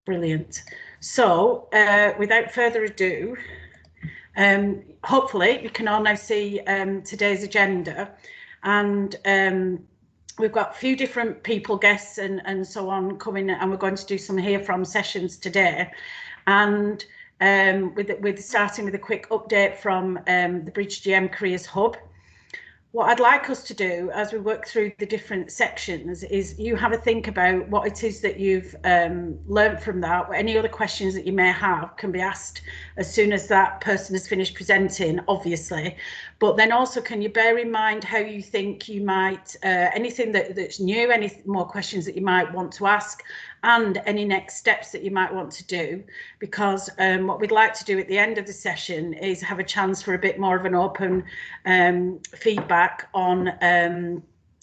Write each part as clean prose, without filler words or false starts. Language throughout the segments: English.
Brilliant. So without further ado, hopefully you can all now see today's agenda, and we've got a few different people, guests and so on coming, and we're going to do some hear from sessions today. And with starting with a quick update from the BridgeGM Careers Hub. What I'd like us to do as we work through the different sections is you have a think about what it is that you've learned from that. Any other questions that you may have can be asked as soon as that person has finished presenting, obviously. But then also, can you bear in mind how you think you might, anything that's new, any more questions that you might want to ask, and any next steps that you might want to do, because what we'd like to do at the end of the session is have a chance for a bit more of an open feedback on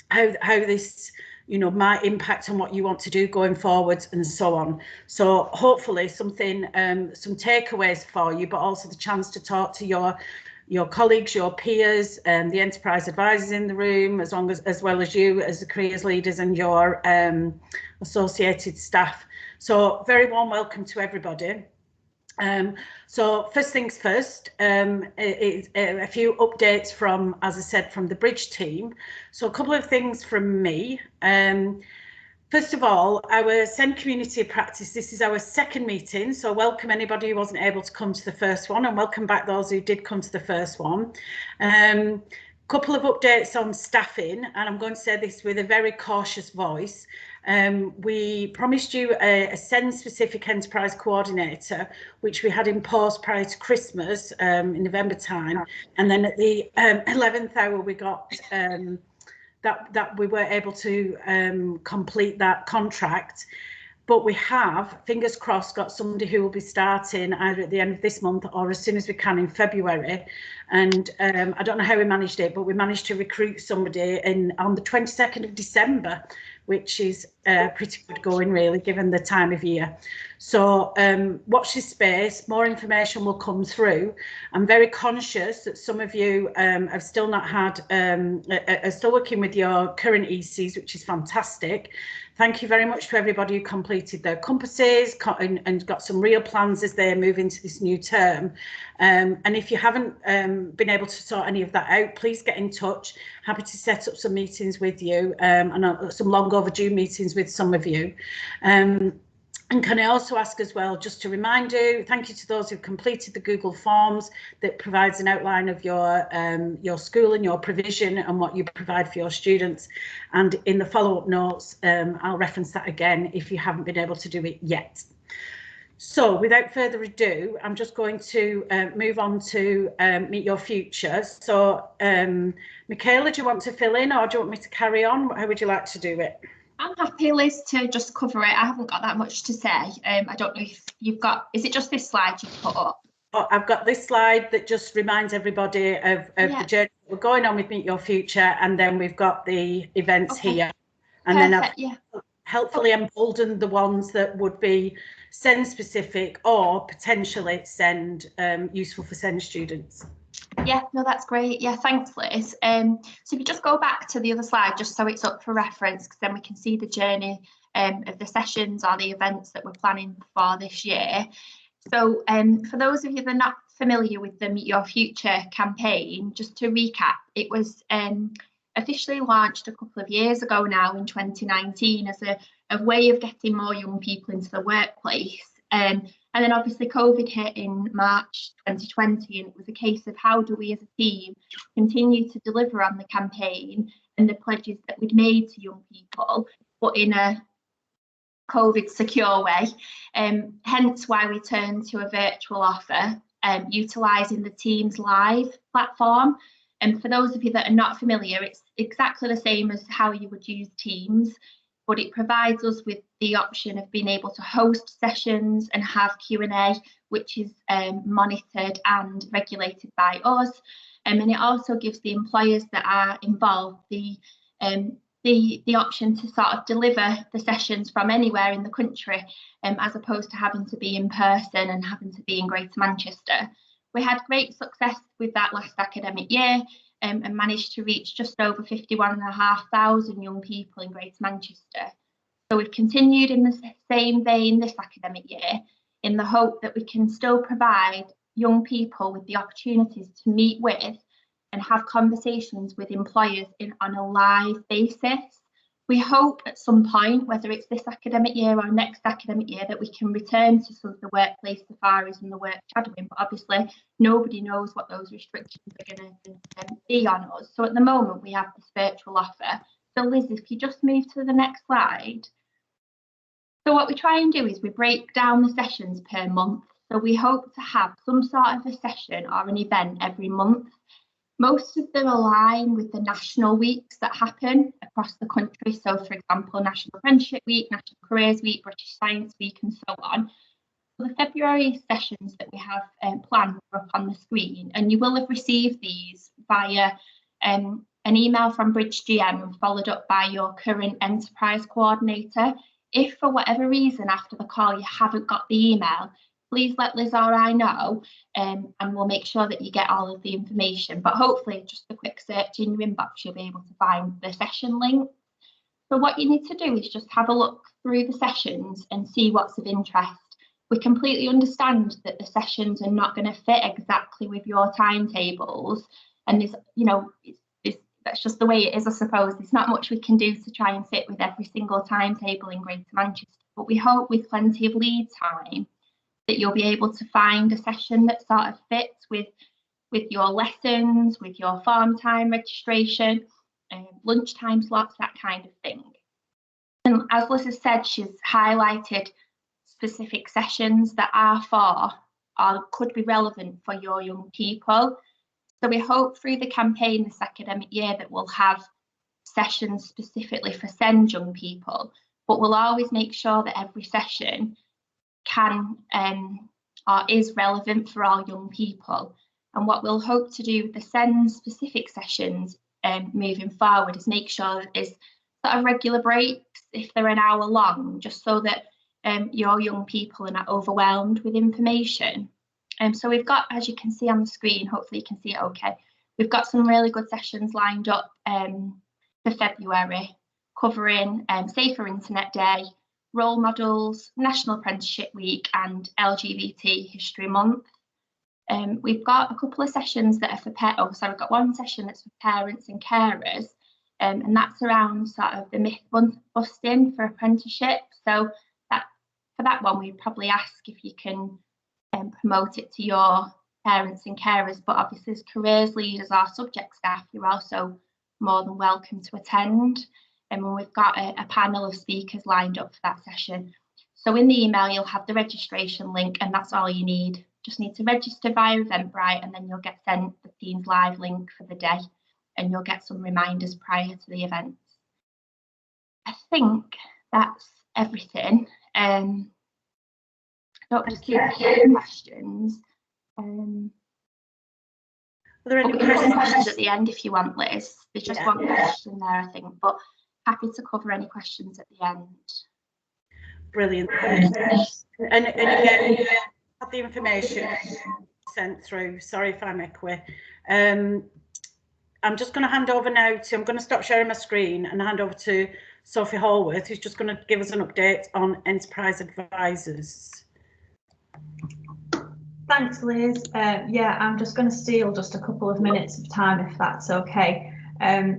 how this might impact on what you want to do going forwards and so on. So hopefully something, some takeaways for you, but also the chance to talk to your colleagues, your peers, the enterprise advisors in the room, as well as you as the careers leaders and your associated staff. So very warm welcome to everybody. So first things first, a few updates from, as I said, from the Bridge team. So a couple of things from me. First of all, our SEND Community of Practice, this is our second meeting, so welcome anybody who wasn't able to come to the first one, and welcome back those who did come to the first one. Couple of updates on staffing, and I'm going to say this with a very cautious voice. We promised you a SEND specific enterprise coordinator, which we had in post prior to Christmas in November time, and then at the 11th hour we got that we were able to complete that contract. But we have, fingers crossed, got somebody who will be starting either at the end of this month or as soon as we can in February. And I don't know how we managed it, but we managed to recruit somebody on the 22nd of December, which is pretty good going, really, given the time of year. So watch this space, more information will come through. I'm very conscious that some of you have still not had, are still working with your current ECs, which is fantastic. Thank you very much to everybody who completed their compasses and got some real plans as they move into this new term. And if you haven't been able to sort any of that out, please get in touch. Happy to set up some meetings with you and some long overdue meetings with some of you. And can I also ask as well, just to remind you, thank you to those who've completed the Google Forms that provides an outline of your school and your provision and what you provide for your students. And in the follow-up notes, I'll reference that again if you haven't been able to do it yet. So without further ado, I'm just going to move on to Meet Your Future. So Michaela, do you want to fill in or do you want me to carry on? How would you like to do it? I'm happy, Liz, to just cover it. I haven't got that much to say. I don't know if you've got, is it just this slide you've put up? Oh, I've got this slide that just reminds everybody of the journey we're going on with Meet Your Future, and then we've got the events here. And perfect, then I've helpfully emboldened the ones that would be SEND specific or potentially SEND useful for SEND students. Yeah, no, that's great. Yeah, thanks, Liz. So if you just go back to the other slide, just so it's up for reference, because then we can see the journey of the sessions or the events that we're planning for this year. So for those of you that are not familiar with the Meet Your Future campaign, just to recap, it was officially launched a couple of years ago now in 2019 as a way of getting more young people into the workplace. And then obviously COVID hit in March 2020, and it was a case of how do we as a team continue to deliver on the campaign and the pledges that we'd made to young people, but in a COVID secure way. Hence why we turned to a virtual offer, utilising the Teams Live platform. And for those of you that are not familiar, it's exactly the same as how you would use Teams, but it provides us with the option of being able to host sessions and have Q&A, which is monitored and regulated by us. And it also gives the employers that are involved the option to sort of deliver the sessions from anywhere in the country, as opposed to having to be in person and having to be in Greater Manchester. We had great success with that last academic year, and managed to reach just over 51,500 young people in Greater Manchester. So we've continued in the same vein this academic year in the hope that we can still provide young people with the opportunities to meet with and have conversations with employers on a live basis. We hope at some point, whether it's this academic year or next academic year, that we can return to some of the workplace safaris and the work shadowing, but obviously nobody knows what those restrictions are going to be on us. So at the moment we have this virtual offer. So Liz, if you just move to the next slide. So what we try and do is we break down the sessions per month. So we hope to have some sort of a session or an event every month. Most of them align with the national weeks that happen across the country. So for example, National Apprenticeship Week, National Careers Week, British Science Week and so on. So the February sessions that we have planned are up on the screen, and you will have received these via an email from Bridge GM followed up by your current enterprise coordinator. If for whatever reason after the call you haven't got the email, please let Liz or I know, and we'll make sure that you get all of the information. But hopefully just a quick search in your inbox, you'll be able to find the session link. So what you need to do is just have a look through the sessions and see what's of interest. We completely understand that the sessions are not going to fit exactly with your timetables, and there's, that's just the way it is, I suppose. There's not much we can do to try and fit with every single timetable in Greater Manchester, but we hope with plenty of lead time that you'll be able to find a session that sort of fits with your lessons, with your farm time registration, lunchtime slots, that kind of thing. And as Liz has said, she's highlighted specific sessions that are for or could be relevant for your young people. So we hope through the campaign this academic year that we'll have sessions specifically for SEND young people, but we'll always make sure that every session can or is relevant for all young people. And what we'll hope to do with the SEND specific sessions moving forward is make sure that there's sort of regular breaks if they're an hour long, just so that your young people are not overwhelmed with information. So we've got, as you can see on the screen, hopefully you can see it okay, we've got some really good sessions lined up for February, covering Safer Internet Day, role models, National Apprenticeship Week and LGBT History Month. We've got a couple of sessions that are for we've got one session that's for parents and carers, and that's around sort of the myth busting for apprenticeship. So for that one, we'd probably ask if you can promote it to your parents and carers, but obviously as careers leaders or subject staff, you're also more than welcome to attend. And we've got a panel of speakers lined up for that session. So in the email, you'll have the registration link, and that's all you need. Just need to register via Eventbrite, and then you'll get sent the Teams live link for the day, and you'll get some reminders prior to the events. I think that's everything. Don't just keep any questions. Are there any questions at the end if you want, Liz? There's just one question there, I think, but happy to cover any questions at the end. Brilliant. And again, have the information sent through. Sorry if I'm echoey. I'm just going to hand over now I'm going to stop sharing my screen and hand over to Sophie Hallworth, who's just going to give us an update on Enterprise Advisors. Thanks, Liz. Yeah, I'm just going to steal just a couple of minutes of time, if that's okay.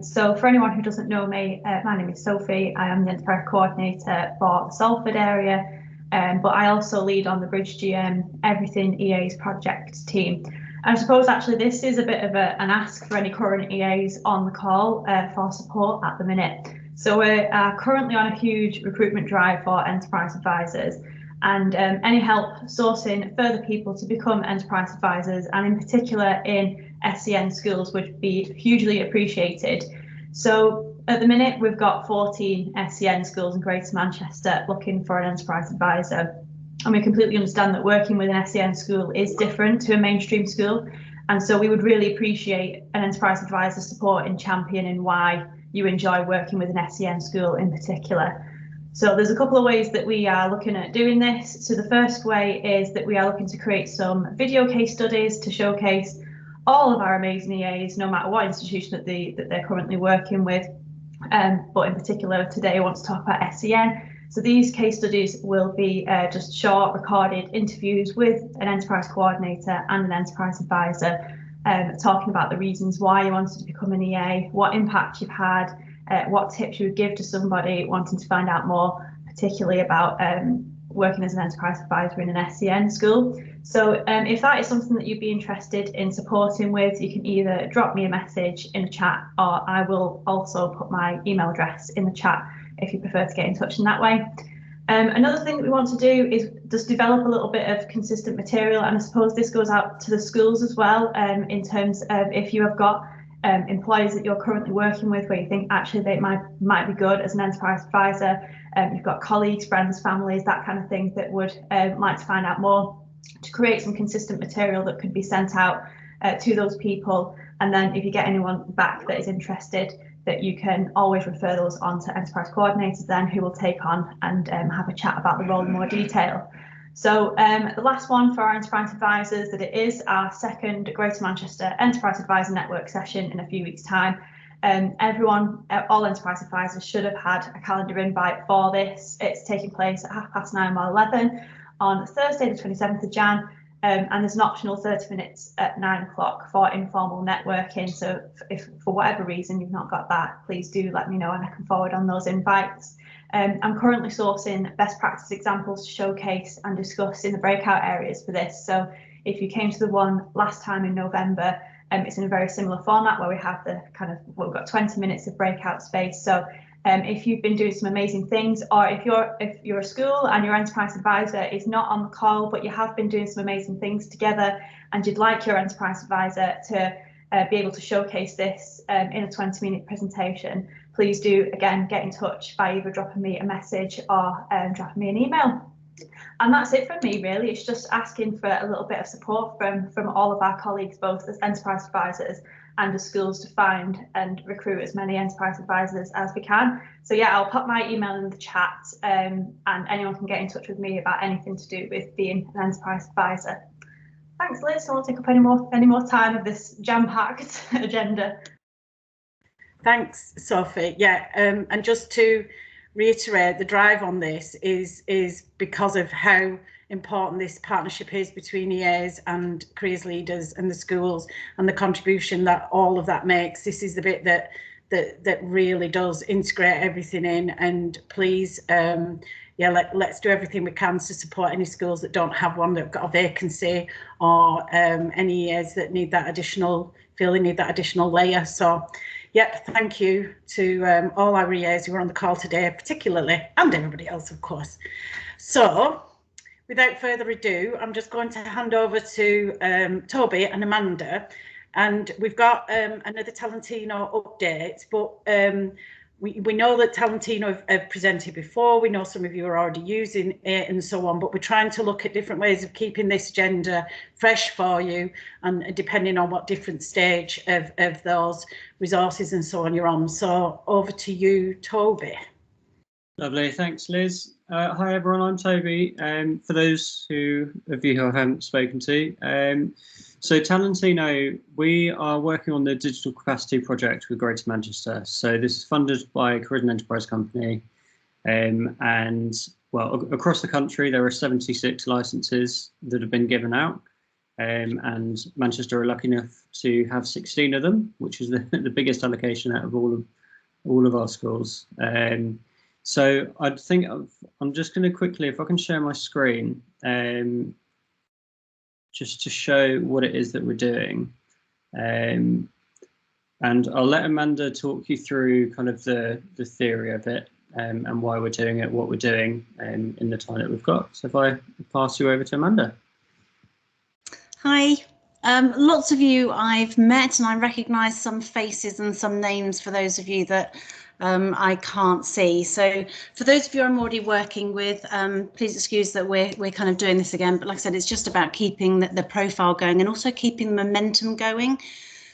So for anyone who doesn't know me, my name is Sophie. I am the Enterprise Coordinator for the Salford area, but I also lead on the Bridge GM Everything EAs project team. And I suppose actually this is a bit of an ask for any current EAs on the call for support at the minute. So we're currently on a huge recruitment drive for Enterprise Advisors, and any help sourcing further people to become Enterprise Advisors, and in particular in SEN schools, would be hugely appreciated. So at the minute, we've got 14 SEN schools in Greater Manchester looking for an Enterprise Advisor. And we completely understand that working with an SEN school is different to a mainstream school. And so we would really appreciate an Enterprise Advisor support in championing why you enjoy working with an SEN school in particular. So there's a couple of ways that we are looking at doing this. So the first way is that we are looking to create some video case studies to showcase all of our amazing EAs, no matter what institution that they're currently working with. But in particular today I want to talk about SEN. So these case studies will be just short recorded interviews with an enterprise coordinator and an enterprise advisor, talking about the reasons why you wanted to become an EA, what impact you've had, what tips you would give to somebody wanting to find out more, particularly about working as an enterprise advisor in an SEN school. So if that is something that you'd be interested in supporting with, you can either drop me a message in the chat, or I will also put my email address in the chat if you prefer to get in touch in that way. Another thing that we want to do is just develop a little bit of consistent material, and I suppose this goes out to the schools as well, in terms of if you have got employees that you're currently working with where you think actually they might be good as an enterprise advisor, you've got colleagues, friends, families, that kind of thing that would like to find out more, to create some consistent material that could be sent out to those people. And then if you get anyone back that is interested, that you can always refer those on to enterprise coordinators then, who will take on and have a chat about the role in more detail. So the last one for our enterprise advisors, that it is our second Greater Manchester Enterprise Advisor Network session in a few weeks' time. Everyone, all enterprise advisors should have had a calendar invite for this. It's taking place at 9:30 or 11 on Thursday the 27th of Jan. And there's an optional 30 minutes at 9 o'clock for informal networking. So if for whatever reason you've not got that, please do let me know and I can forward on those invites. I'm currently sourcing best practice examples to showcase and discuss in the breakout areas for this. So if you came to the one last time in November, it's in a very similar format where we have the we've got 20 minutes of breakout space. So if you've been doing some amazing things, or if you're a school and your enterprise advisor is not on the call, but you have been doing some amazing things together and you'd like your enterprise advisor to be able to showcase this in a 20-minute presentation, please do again get in touch by either dropping me a message or dropping me an email. And that's it from me really. It's just asking for a little bit of support from all of our colleagues, both as enterprise advisors and as schools, to find and recruit as many enterprise advisors as we can. So yeah, I'll put my email in the chat, and anyone can get in touch with me about anything to do with being an enterprise advisor. Thanks, Liz. I won't take up any more time of this jam-packed agenda. Thanks, Sophie. Yeah, and just to reiterate, the drive on this is because of how important this partnership is between EAs and careers leaders and the schools, and the contribution that all of that makes. This is the bit that really does integrate everything in. And please, yeah, let's do everything we can to support any schools that don't have one, that have got a vacancy, or any EAs that need that additional, feel they need that additional layer. So yeah, thank you to all our EAs who are on the call today, particularly, and everybody else, of course. So without further ado, I'm just going to hand over to Toby and Amanda, and we've got another Talentino update, but we know that Talentino have presented before. We know some of you are already using it and so on, but we're trying to look at different ways of keeping this agenda fresh for you, and depending on what different stage of those resources and so on you're on. So over to you, Toby. Lovely, thanks, Liz. Hi everyone, I'm Toby. For those of you who I haven't spoken to, so Talentino, we are working on the Digital Capacity Project with Greater Manchester. So this is funded by Careers and Enterprise Company, and well, across the country there are 76 licences that have been given out, and Manchester are lucky enough to have 16 of them, which is the biggest allocation out of all of our schools. So I think I'm just going to quickly, if I can share my screen, just to show what it is that we're doing. And I'll let Amanda talk you through kind of the theory of it, and why we're doing it, what we're doing in the time that we've got. So if I pass you over to Amanda. Hi. Lots of you I've met, and I recognise some faces and some names for those of you that I can't see. So for those of you I'm already working with, please excuse that we're kind of doing this again, but like I said, it's just about keeping the profile going and also keeping the momentum going.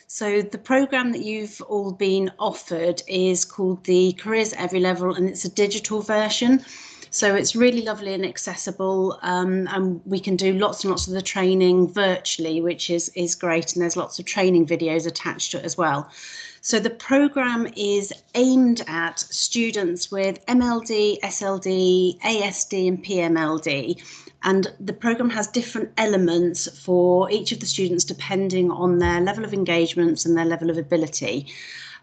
So the programme that you've all been offered is called the Careers at Every Level, and it's a digital version. So it's really lovely and accessible, and we can do lots and lots of the training virtually, which is great, and there's lots of training videos attached to it as well. So the programme is aimed at students with MLD, SLD, ASD and PMLD, and the programme has different elements for each of the students depending on their level of engagements and their level of ability.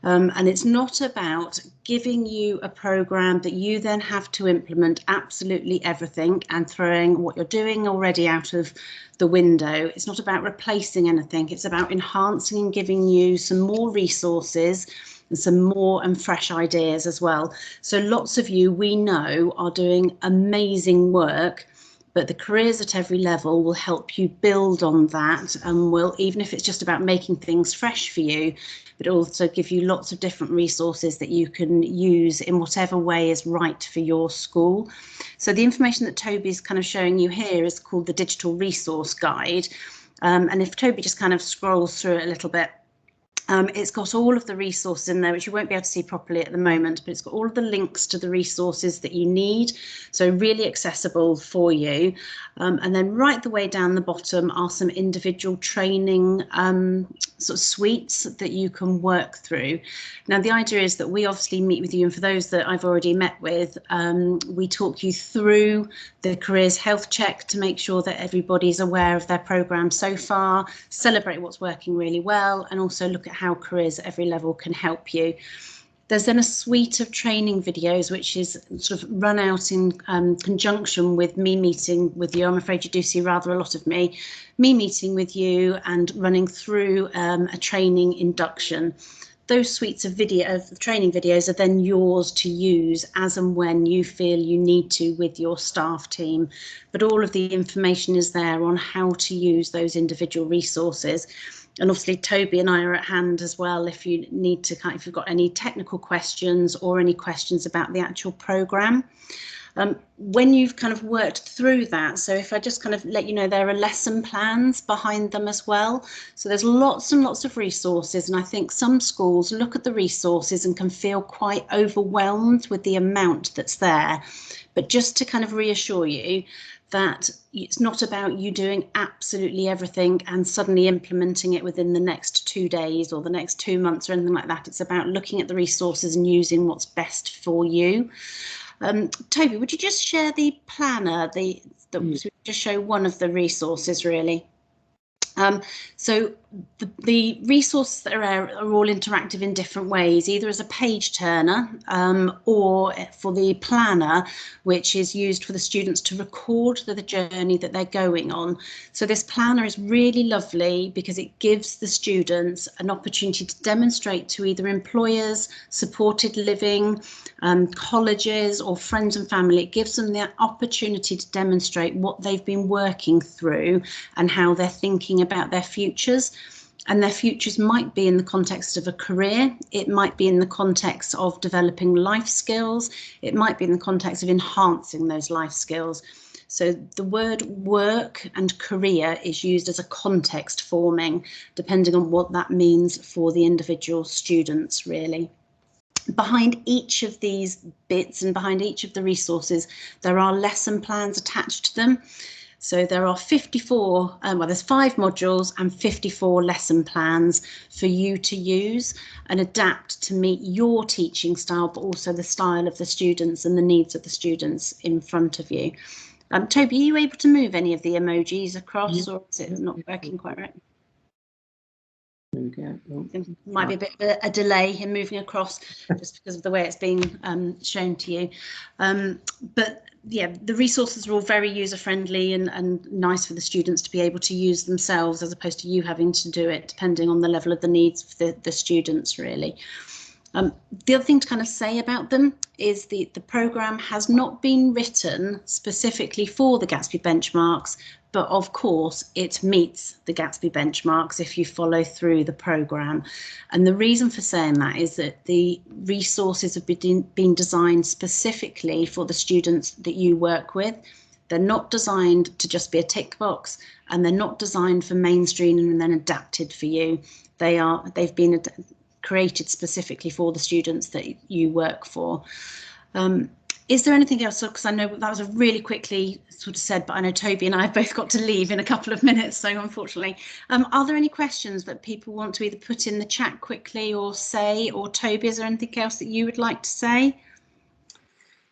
And it's not about giving you a programme that you then have to implement absolutely everything and throwing what you're doing already out of the window. It's not about replacing anything. It's about enhancing and giving you some more resources and some more and fresh ideas as well. So lots of you, we know, are doing amazing work, but the careers at every level will help you build on that, and will, even if it's just about making things fresh for you, but also give you lots of different resources that you can use in whatever way is right for your school. So the information that Toby's kind of showing you here is called the Digital Resource Guide. And if Toby just kind of scrolls through it a little bit, it's got all of the resources in there, which you won't be able to see properly at the moment, but it's got all of the links to the resources that you need, so really accessible for you. And then right the way down the bottom are some individual training sort of suites that you can work through. Now, the idea is that we obviously meet with you, and for those that I've already met with, we talk you through the careers health check to make sure that everybody's aware of their programme so far, celebrate what's working really well, and also look at how careers at every level can help you. There's then a suite of training videos which is sort of run out in conjunction with me meeting with you. I'm afraid you do see rather a lot of me meeting with you and running through a training induction. Those suites of training videos are then yours to use as and when you feel you need to with your staff team. But all of the information is there on how to use those individual resources. And obviously Toby and I are at hand as well if you need to, if you've got any technical questions or any questions about the actual programme. When you've kind of worked through that, so if I just kind of let you know, there are lesson plans behind them as well. So there's lots and lots of resources, and I think some schools look at the resources and can feel quite overwhelmed with the amount that's there. But just to kind of reassure you that it's not about you doing absolutely everything and suddenly implementing it within the next 2 days or the next 2 months or anything like that. It's about looking at the resources and using what's best for you. Toby, would you just share the planner, just show one of the resources really? So the resources that are all interactive in different ways, either as a page turner or for the planner, which is used for the students to record the journey that they're going on. So this planner is really lovely because it gives the students an opportunity to demonstrate to either employers, supported living, colleges or friends and family. It gives them the opportunity to demonstrate what they've been working through and how they're thinking about their futures. And their futures might be in the context of a career, it might be in the context of developing life skills, it might be in the context of enhancing those life skills. So the word work and career is used as a context forming, depending on what that means for the individual students really. Behind each of these bits and behind each of the resources, there are lesson plans attached to them. So there are 54, there's 5 modules and 54 lesson plans for you to use and adapt to meet your teaching style, but also the style of the students and the needs of the students in front of you. Toby, are you able to move any of the emojis across, or is it not working quite right? Okay. There might be a bit of a delay in moving across just because of the way it's being shown to you. But yeah, the resources are all very user-friendly and nice for the students to be able to use themselves, as opposed to you having to do it, depending on the level of the needs of the students really. The other thing to kind of say about them is the programme has not been written specifically for the Gatsby benchmarks, but of course it meets the Gatsby benchmarks if you follow through the programme. And the reason for saying that is that the resources have been designed specifically for the students that you work with. They're not designed to just be a tick box, and they're not designed for mainstream and then adapted for you. They've been created specifically for the students that you work for. Is there anything else? Because I know that was a really quickly sort of said, but I know Toby and I have both got to leave in a couple of minutes, so unfortunately. Are there any questions that people want to either put in the chat quickly or say, or Toby, is there anything else that you would like to say?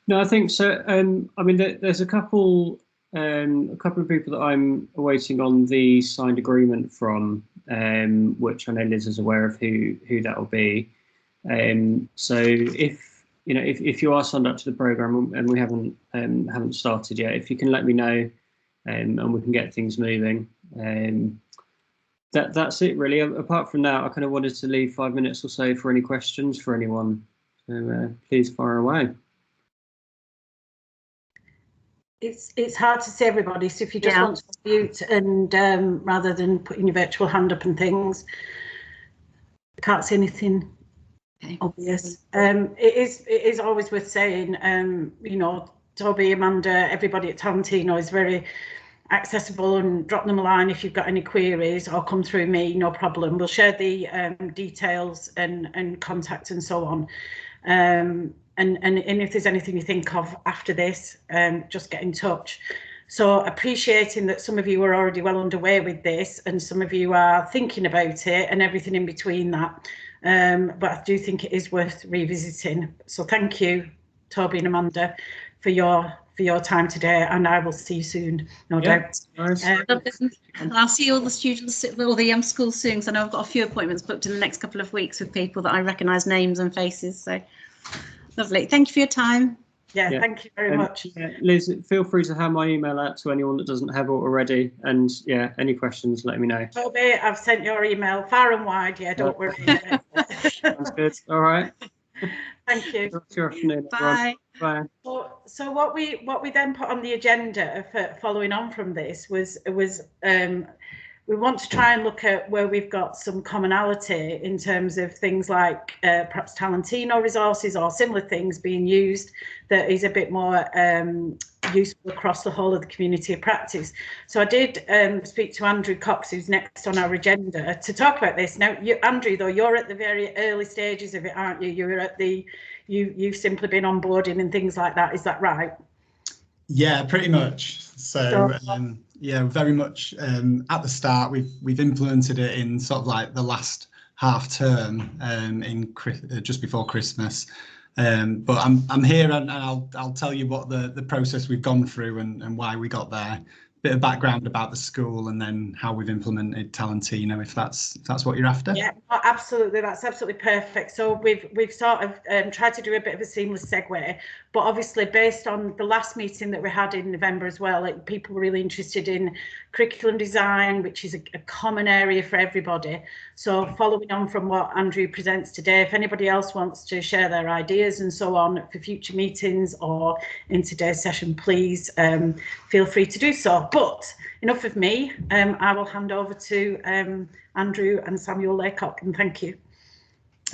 No, I think so. I mean, there's a couple of people that I'm awaiting on the signed agreement from, which I know Liz is aware of who that will be. So if you are signed up to the program and we haven't started yet, if you can let me know, and we can get things moving. That's it really. Apart from that, I kind of wanted to leave 5 minutes or so for any questions for anyone. So please fire away. It's hard to see everybody, so if you just want to mute and rather than putting your virtual hand up and things, I can't see anything obvious. It is always worth saying, Toby, Amanda, everybody at Talentino is very accessible, and drop them a line if you've got any queries, or come through me, no problem. We'll share the details and contact and so on. And if there's anything you think of after this, just get in touch. So appreciating that some of you are already well underway with this and some of you are thinking about it and everything in between that. But I do think it is worth revisiting. So thank you, Toby and Amanda, for your time today, and I will see you soon, no doubt. Nice. I'll see all the students, all the schools soon, because I know I've got a few appointments booked in the next couple of weeks with people that I recognise names and faces. So lovely. Thank you for your time. Yeah, thank you very much. Liz, feel free to have my email out to anyone that doesn't have it already. And yeah, any questions, let me know. Toby, I've sent your email far and wide. Yeah, don't worry. Sounds good. All right. Thank you. Good afternoon, Bye. Bye. So what we then put on the agenda for following on from this was we want to try and look at where we've got some commonality in terms of things like perhaps Talentino resources or similar things being used that is a bit more useful across the whole of the community of practice. So I did speak to Andrew Cox, who's next on our agenda, to talk about this. Now, Andrew, though, you're at the very early stages of it, aren't you? You're at you've simply been onboarding and things like that. Is that right? Yeah, pretty much. So yeah, very much at the start. We've implemented it in sort of like the last half term in just before Christmas. But I'm here and I'll tell you what the process we've gone through and why we got there. Bit of background about the school and then how we've implemented Talentino, if that's what you're after. Yeah, absolutely, that's absolutely perfect. So we've sort of tried to do a bit of a seamless segue, but obviously based on the last meeting that we had in November as well, people were really interested in curriculum design, which is a common area for everybody. So following on from what Andrew presents today, if anybody else wants to share their ideas and so on for future meetings or in today's session, please feel free to do so. But enough of me. I will hand over to Andrew and Samuel Laycock, and thank you.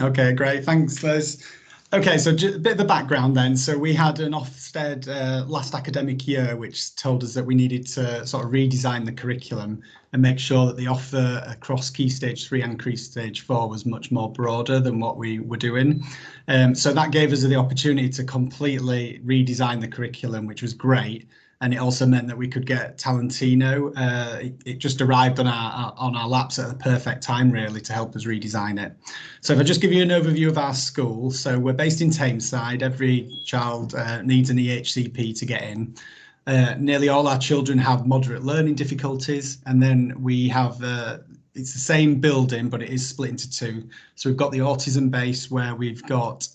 Okay, great. Thanks, Liz. Okay, so a bit of the background then. So we had an Ofsted last academic year, which told us that we needed to sort of redesign the curriculum and make sure that the offer across Key Stage 3 and Key Stage 4 was much more broader than what we were doing. So that gave us the opportunity to completely redesign the curriculum, which was great. And it also meant that we could get Talentino. It just arrived on our laps at the perfect time, really, to help us redesign it. So if I just give you an overview of our school. So we're based in Tameside. Every child needs an EHCP to get in. Nearly all our children have moderate learning difficulties. And then we have, it's the same building, but it is split into two. So we've got the autism base where we've got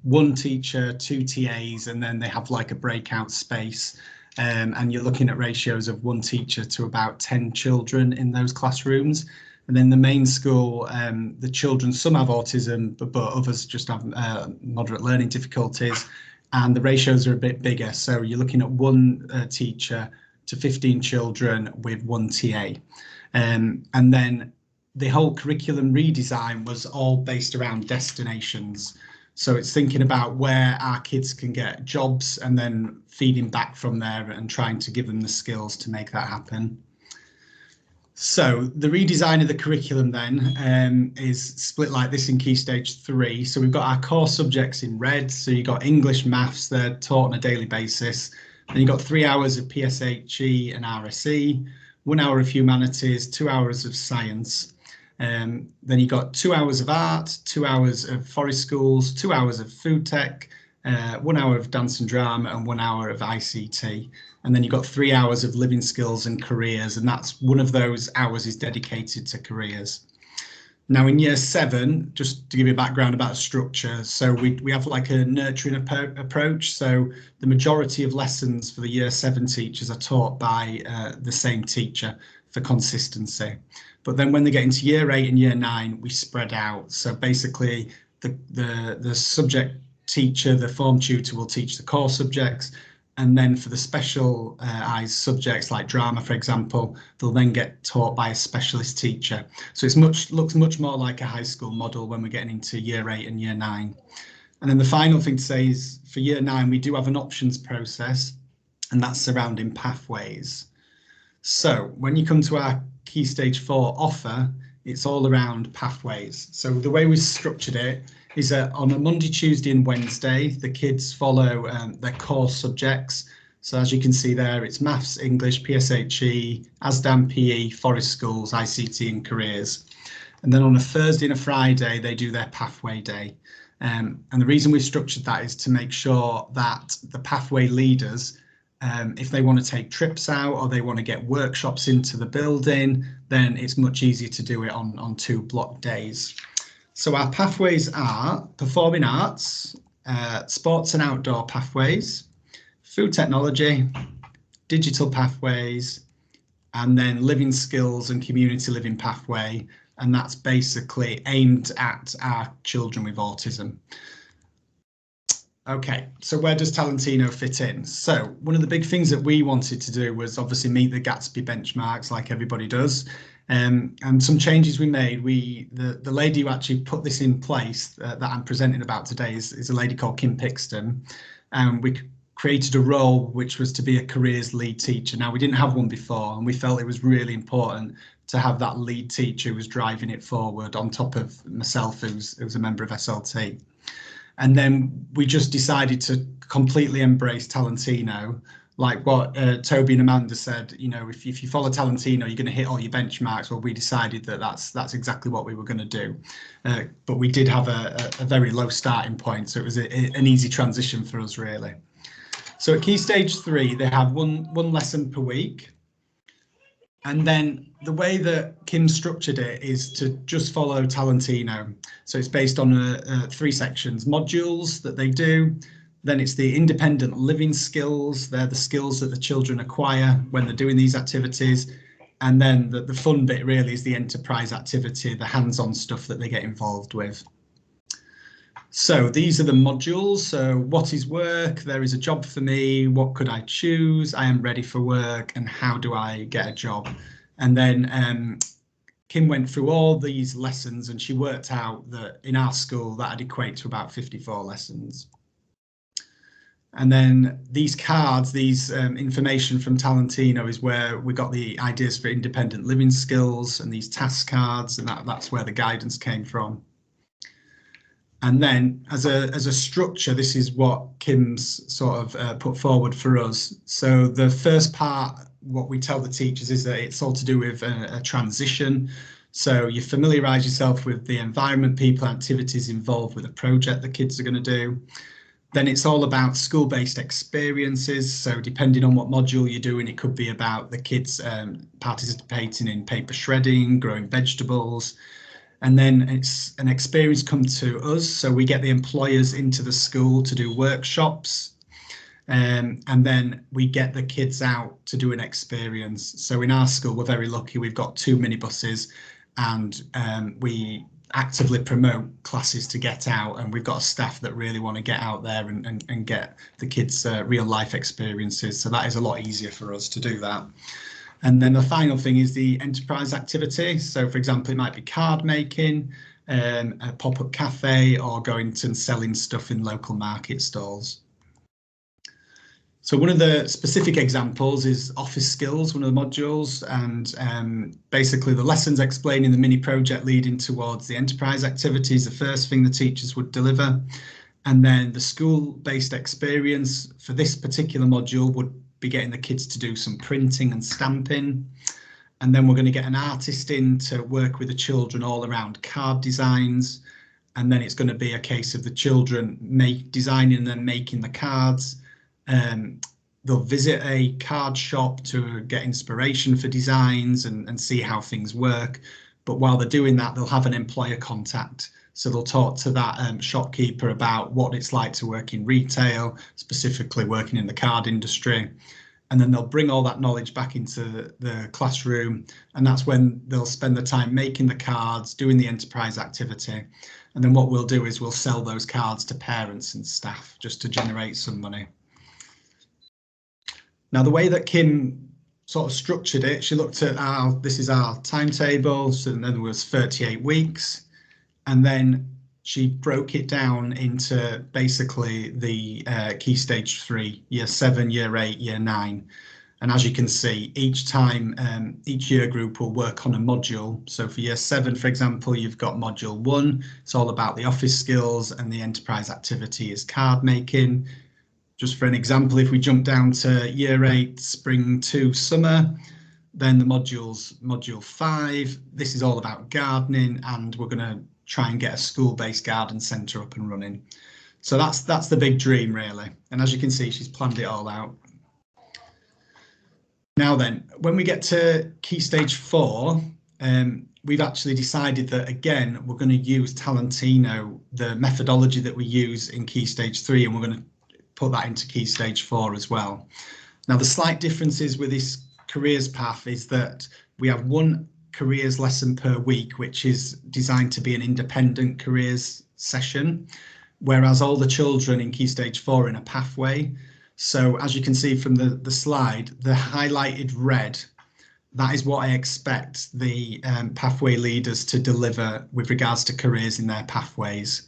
one teacher, 2 TAs, and then they have like a breakout space. And you're looking at ratios of 1 teacher to about 10 children in those classrooms. And then the main school, the children, some have autism, but others just have moderate learning difficulties. And the ratios are a bit bigger. So you're looking at 1 teacher to 15 children with 1 TA. And then the whole curriculum redesign was all based around destinations. So it's thinking about where our kids can get jobs and then feeding back from there and trying to give them the skills to make that happen. So the redesign of the curriculum then is split like this in Key Stage 3. So we've got our core subjects in red. So you've got English, maths, they're taught on a daily basis. Then you've got 3 hours of PSHE and RSE, 1 hour of humanities, 2 hours of science. Then you've got 2 hours of art, 2 hours of forest schools, 2 hours of food tech, 1 hour of dance and drama, and 1 hour of ICT. And then you've got 3 hours of living skills and careers, and that's one of those hours is dedicated to careers. Now in year 7, just to give you a background about structure, so we have like a nurturing approach. So the majority of lessons for the year 7 teachers are taught by the same teacher for consistency. But then when they get into year 8 and year 9, we spread out. So basically the subject teacher, the form tutor, will teach the core subjects. And then for the specialised subjects like drama, for example, they'll then get taught by a specialist teacher. So it's looks much more like a high school model when we're getting into year 8 and year 9. And then the final thing to say is for year 9, we do have an options process, and that's surrounding pathways. So when you come to our Key Stage 4 offer, it's all around pathways. So the way we structured it is that on a Monday, Tuesday and Wednesday, the kids follow their core subjects. So as you can see there, it's maths, English, PSHE, ASDAM, PE, forest schools, ICT and careers. And then on a Thursday and a Friday, they do their pathway day. And the reason we structured that is to make sure that the pathway leaders, if they want to take trips out or they want to get workshops into the building, then it's much easier to do it on 2 block days. So our pathways are performing arts, sports and outdoor pathways, food technology, digital pathways, and then living skills and community living pathway. And that's basically aimed at our children with autism. Okay, so where does Talentino fit in? So one of the big things that we wanted to do was obviously meet the Gatsby benchmarks like everybody does. And some changes we made, the lady who actually put this in place that I'm presenting about today is a lady called Kim Pixton. And we created a role which was to be a careers lead teacher. Now, we didn't have one before, and we felt it was really important to have that lead teacher who was driving it forward on top of myself, who's a member of SLT. And then we just decided to completely embrace Talentino, like what Toby and Amanda said. You know, if you follow Talentino, you're going to hit all your benchmarks. Well, we decided that that's exactly what we were going to do. But we did have a very low starting point, so it was an easy transition for us, really. So at Key Stage 3, they have one lesson per week. And then the way that Kim structured it is to just follow Talentino. So it's based on 3 sections: modules that they do, then it's the independent living skills. They're the skills that the children acquire when they're doing these activities. And then the fun bit really is the enterprise activity, the hands-on stuff that they get involved with. So these are the modules. So what is work? There is a job for me. What could I choose? I am ready for work. And how do I get a job? And then Kim went through all these lessons, and she worked out that in our school that'd equate to about 54 lessons. And then these cards, these information from Talentino is where we got the ideas for independent living skills and these task cards, and that's where the guidance came from. And then as a structure, this is what Kim's sort of put forward for us. So the first part, what we tell the teachers is that it's all to do with a transition. So you familiarise yourself with the environment, people, activities involved with the project the kids are going to do. Then it's all about school-based experiences. So depending on what module you're doing, it could be about the kids participating in paper shredding, growing vegetables. And then it's an experience come to us. So we get the employers into the school to do workshops. And then we get the kids out to do an experience. So in our school, we're very lucky. We've got 2 minibuses, and we actively promote classes to get out. And we've got a staff that really want to get out there and get the kids real life experiences. So that is a lot easier for us to do that. And then the final thing is the enterprise activity. So, for example, it might be card making, a pop-up cafe, or going to and selling stuff in local market stalls. So one of the specific examples is office skills, one of the modules, and basically the lessons explaining the mini project leading towards the enterprise activities, the first thing the teachers would deliver. And then the school-based experience for this particular module would be getting the kids to do some printing and stamping. And then we're going to get an artist in to work with the children all around card designs. And then it's going to be a case of the children designing and then making the cards. They'll visit a card shop to get inspiration for designs and see how things work. But while they're doing that, they'll have an employer contact. So they'll talk to that shopkeeper about what it's like to work in retail, specifically working in the card industry. And then they'll bring all that knowledge back into the classroom. And that's when they'll spend the time making the cards, doing the enterprise activity. And then what we'll do is we'll sell those cards to parents and staff just to generate some money. Now, the way that Kim sort of structured it, she looked at this is our timetable, so then there was 38 weeks, and then she broke it down into basically the Key Stage 3, Year 7, Year 8, Year 9. And as you can see, each time, each year group will work on a module. So for Year 7, for example, you've got Module 1. It's all about the office skills, and the enterprise activity is card making. Just for an example, if we jump down to Year 8, Spring to Summer, then the Module 5, this is all about gardening, and we're going to try and get a school-based garden centre up and running. So that's the big dream, really. And as you can see, she's planned it all out. Now then, when we get to Key Stage 4, we've actually decided that, again, we're going to use Talentino, the methodology that we use in Key Stage 3, and we're going to put that into Key Stage 4 as well. Now, the slight differences with this careers path is that we have one careers lesson per week, which is designed to be an independent careers session, whereas all the children in Key Stage 4 are in a pathway. So as you can see from the slide, the highlighted red, that is what I expect the pathway leaders to deliver with regards to careers in their pathways.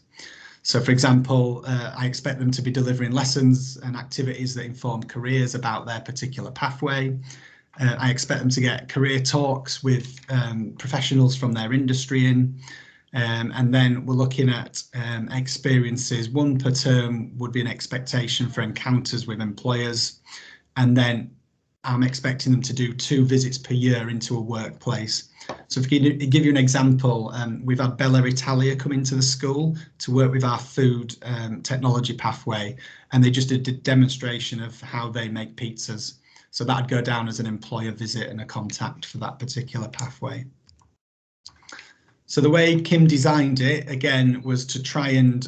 So, for example, I expect them to be delivering lessons and activities that inform careers about their particular pathway. I expect them to get career talks with professionals from their industry in. And then we're looking at experiences. One per term would be an expectation for encounters with employers. And then I'm expecting them to do 2 visits per year into a workplace. So if I give you an example, we've had Bella Italia come into the school to work with our food technology pathway, and they just did a demonstration of how they make pizzas. So that'd go down as an employer visit and a contact for that particular pathway. So the way Kim designed it, again, was to try and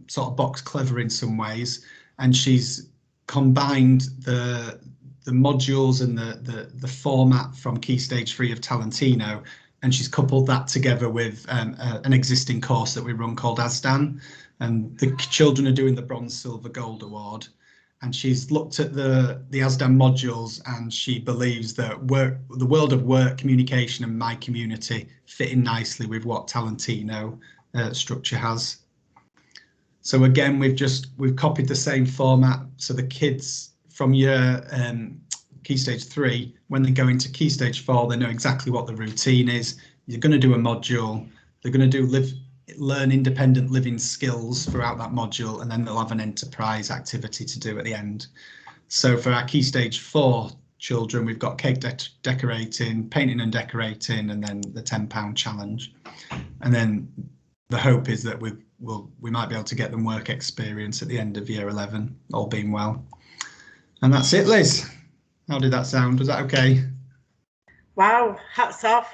sort of box clever in some ways, and she's combined the modules and the format from Key Stage 3 of Talentino, and she's coupled that together with an existing course that we run called ASDAN, and the children are doing the Bronze, Silver, Gold award. And she's looked at the ASDAN modules, and she believes that the world of work, communication, and my community fit in nicely with what Talentino structure has. So again, we've copied the same format. So the kids from year Key Stage 3, when they go into Key Stage 4, they know exactly what the routine is. You're going to do a module. They're going to do learn independent living skills throughout that module, and then they'll have an enterprise activity to do at the end. So for our Key Stage 4 children, we've got cake decorating, painting and decorating, and then the £10 challenge. And then the hope is that we might be able to get them work experience at the end of year 11, all being well. And that's it, Liz. How did that sound? Was that okay? Wow, hats off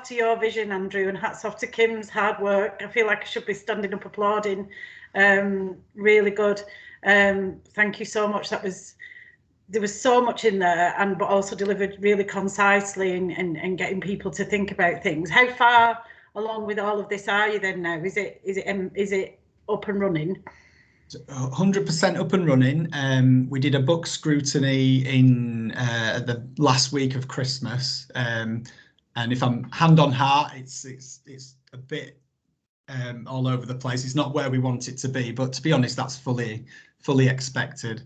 to your vision, Andrew, and hats off to Kim's hard work. I feel like I should be standing up applauding. Really good. Thank you so much. There was so much in there, but also delivered really concisely and getting people to think about things. How far along with all of this are you then now? Is it up and running? 100% up and running. We did a book scrutiny in the last week of Christmas, and if I'm hand on heart, it's a bit all over the place. It's not where we want it to be, but to be honest, that's fully expected.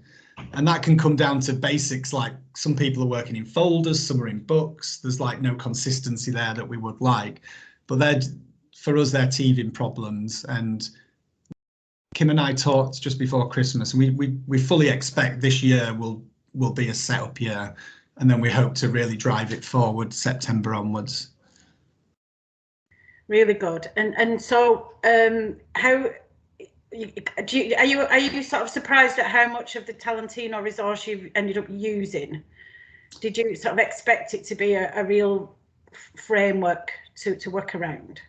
And that can come down to basics, like some people are working in folders, some are in books. There's like no consistency there that we would like. But for us, they're teething problems. And Kim and I talked just before Christmas. We fully expect this year will be a setup year, and then we hope to really drive it forward September onwards. Really good. And so how are you sort of surprised at how much of the Talentino resource you've ended up using? Did you sort of expect it to be a real framework to work around?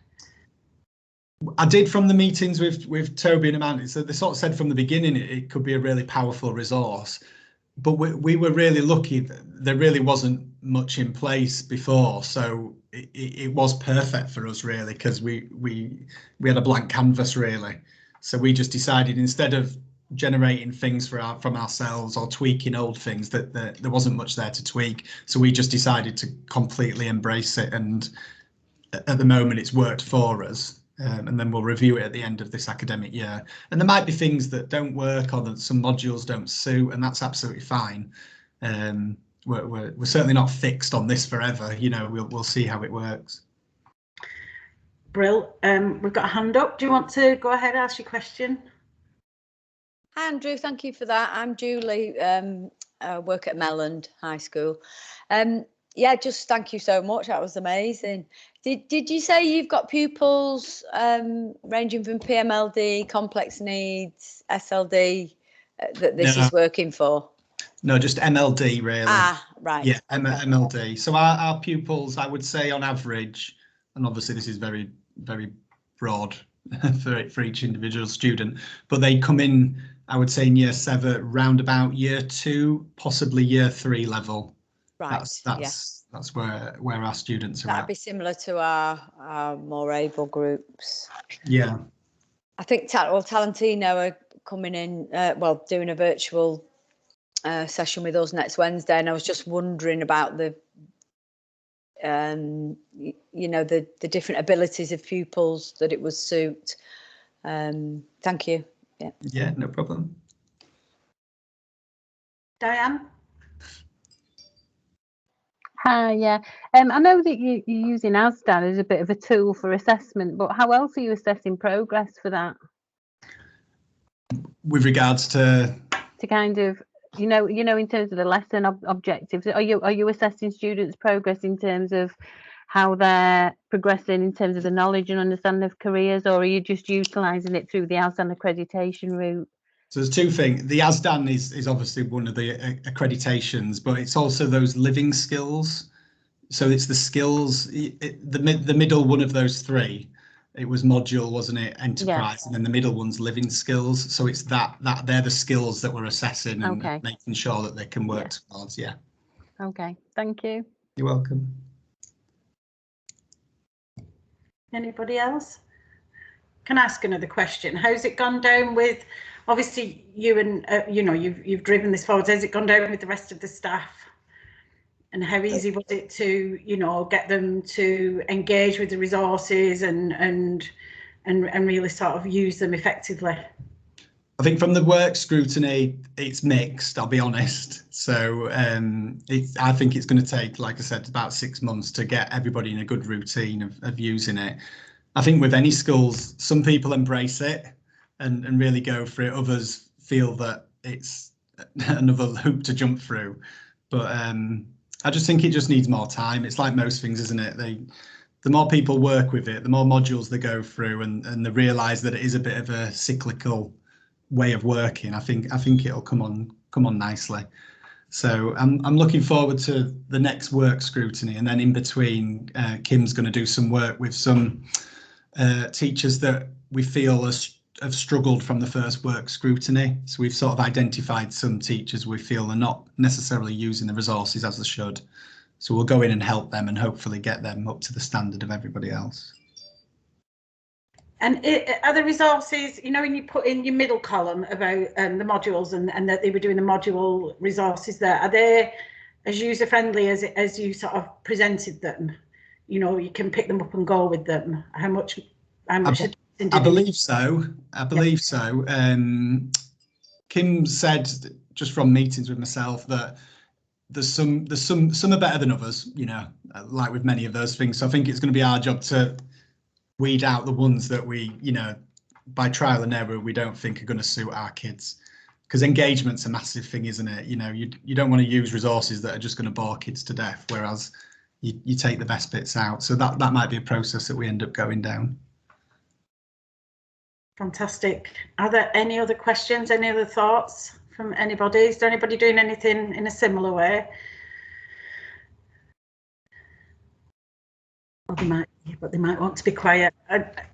I did from the meetings with Toby and Amanda. So they sort of said from the beginning it could be a really powerful resource, but we were really lucky that there really wasn't much in place before, so it was perfect for us really, because we had a blank canvas really. So we just decided, instead of generating things from ourselves or tweaking old things, that there wasn't much there to tweak. So we just decided to completely embrace it, and at the moment it's worked for us. And then we'll review it at the end of this academic year. And there might be things that don't work, or that some modules don't suit, and that's absolutely fine. We're certainly not fixed on this forever. You know, we'll see how it works. Brill. We've got a hand up. Do you want to go ahead and ask your question? Hi, Andrew. Thank you for that. I'm Julie. Work at Melland High School. Yeah, just thank you so much. That was amazing. Did you say you've got pupils ranging from PMLD, complex needs, SLD that this is working for? No, just MLD really. Ah, right. Yeah, MLD. So our pupils, I would say on average, and obviously this is very, very broad for each individual student, but they come in, I would say in year 7, round about year 2, possibly year 3 level. Right. That's where our students are. That'd be similar to our more able groups. Yeah. I think Talentino are coming in, doing a virtual session with us next Wednesday, and I was just wondering about the the different abilities of pupils that it would suit. Thank you. Yeah, no problem. Diane? Hi, yeah. I know that you're using ASDAN as a bit of a tool for assessment, but how else are you assessing progress for that? With regards to kind of, in terms of the lesson objectives, are you assessing students' progress in terms of how they're progressing in terms of the knowledge and understanding of careers, or are you just utilising it through the ASDAN accreditation route? So there's two things. The ASDAN is obviously one of the accreditations, but it's also those living skills. So it's the skills, the middle one of those 3. It was module, wasn't it? Enterprise, yeah. And then the middle one's living skills. So it's that they're the skills that we're assessing and making sure that they can work towards. Yeah. Okay. Thank you. You're welcome. Anybody else? Can I ask another question? How's it gone down with? Obviously, you and you've driven this forward. Has it gone down with the rest of the staff? And how easy was it to get them to engage with the resources and really sort of use them effectively? I think from the work scrutiny, it's mixed, I'll be honest. So I think it's going to take, like I said, about 6 months to get everybody in a good routine of using it. I think with any schools, some people embrace it and really go for it. Others feel that it's another hoop to jump through. But I just think it just needs more time. It's like most things, isn't it? The more people work with it, the more modules they go through, and they realise that it is a bit of a cyclical way of working. I think it'll come on nicely. So I'm looking forward to the next work scrutiny, and then in between, Kim's going to do some work with some teachers that we feel have struggled from the first work scrutiny. So we've sort of identified some teachers we feel are not necessarily using the resources as they should. So we'll go in and help them and hopefully get them up to the standard of everybody else. And are the resources, when you put in your middle column about the modules and that they were doing the module resources there, are they as user friendly as you sort of presented them? You can pick them up and go with them. How much I believe so. So. Kim said just from meetings with myself that some are better than others, you know, like with many of those things. So I think it's going to be our job to weed out the ones that we, you know, by trial and error, we don't think are going to suit our kids. Because engagement's a massive thing, isn't it? You know, you don't want to use resources that are just going to bore kids to death, whereas you take the best bits out. So that might be a process that we end up going down. Fantastic. Are there any other questions, any other thoughts from anybody? Is there anybody doing anything in a similar way? Or they might want to be quiet.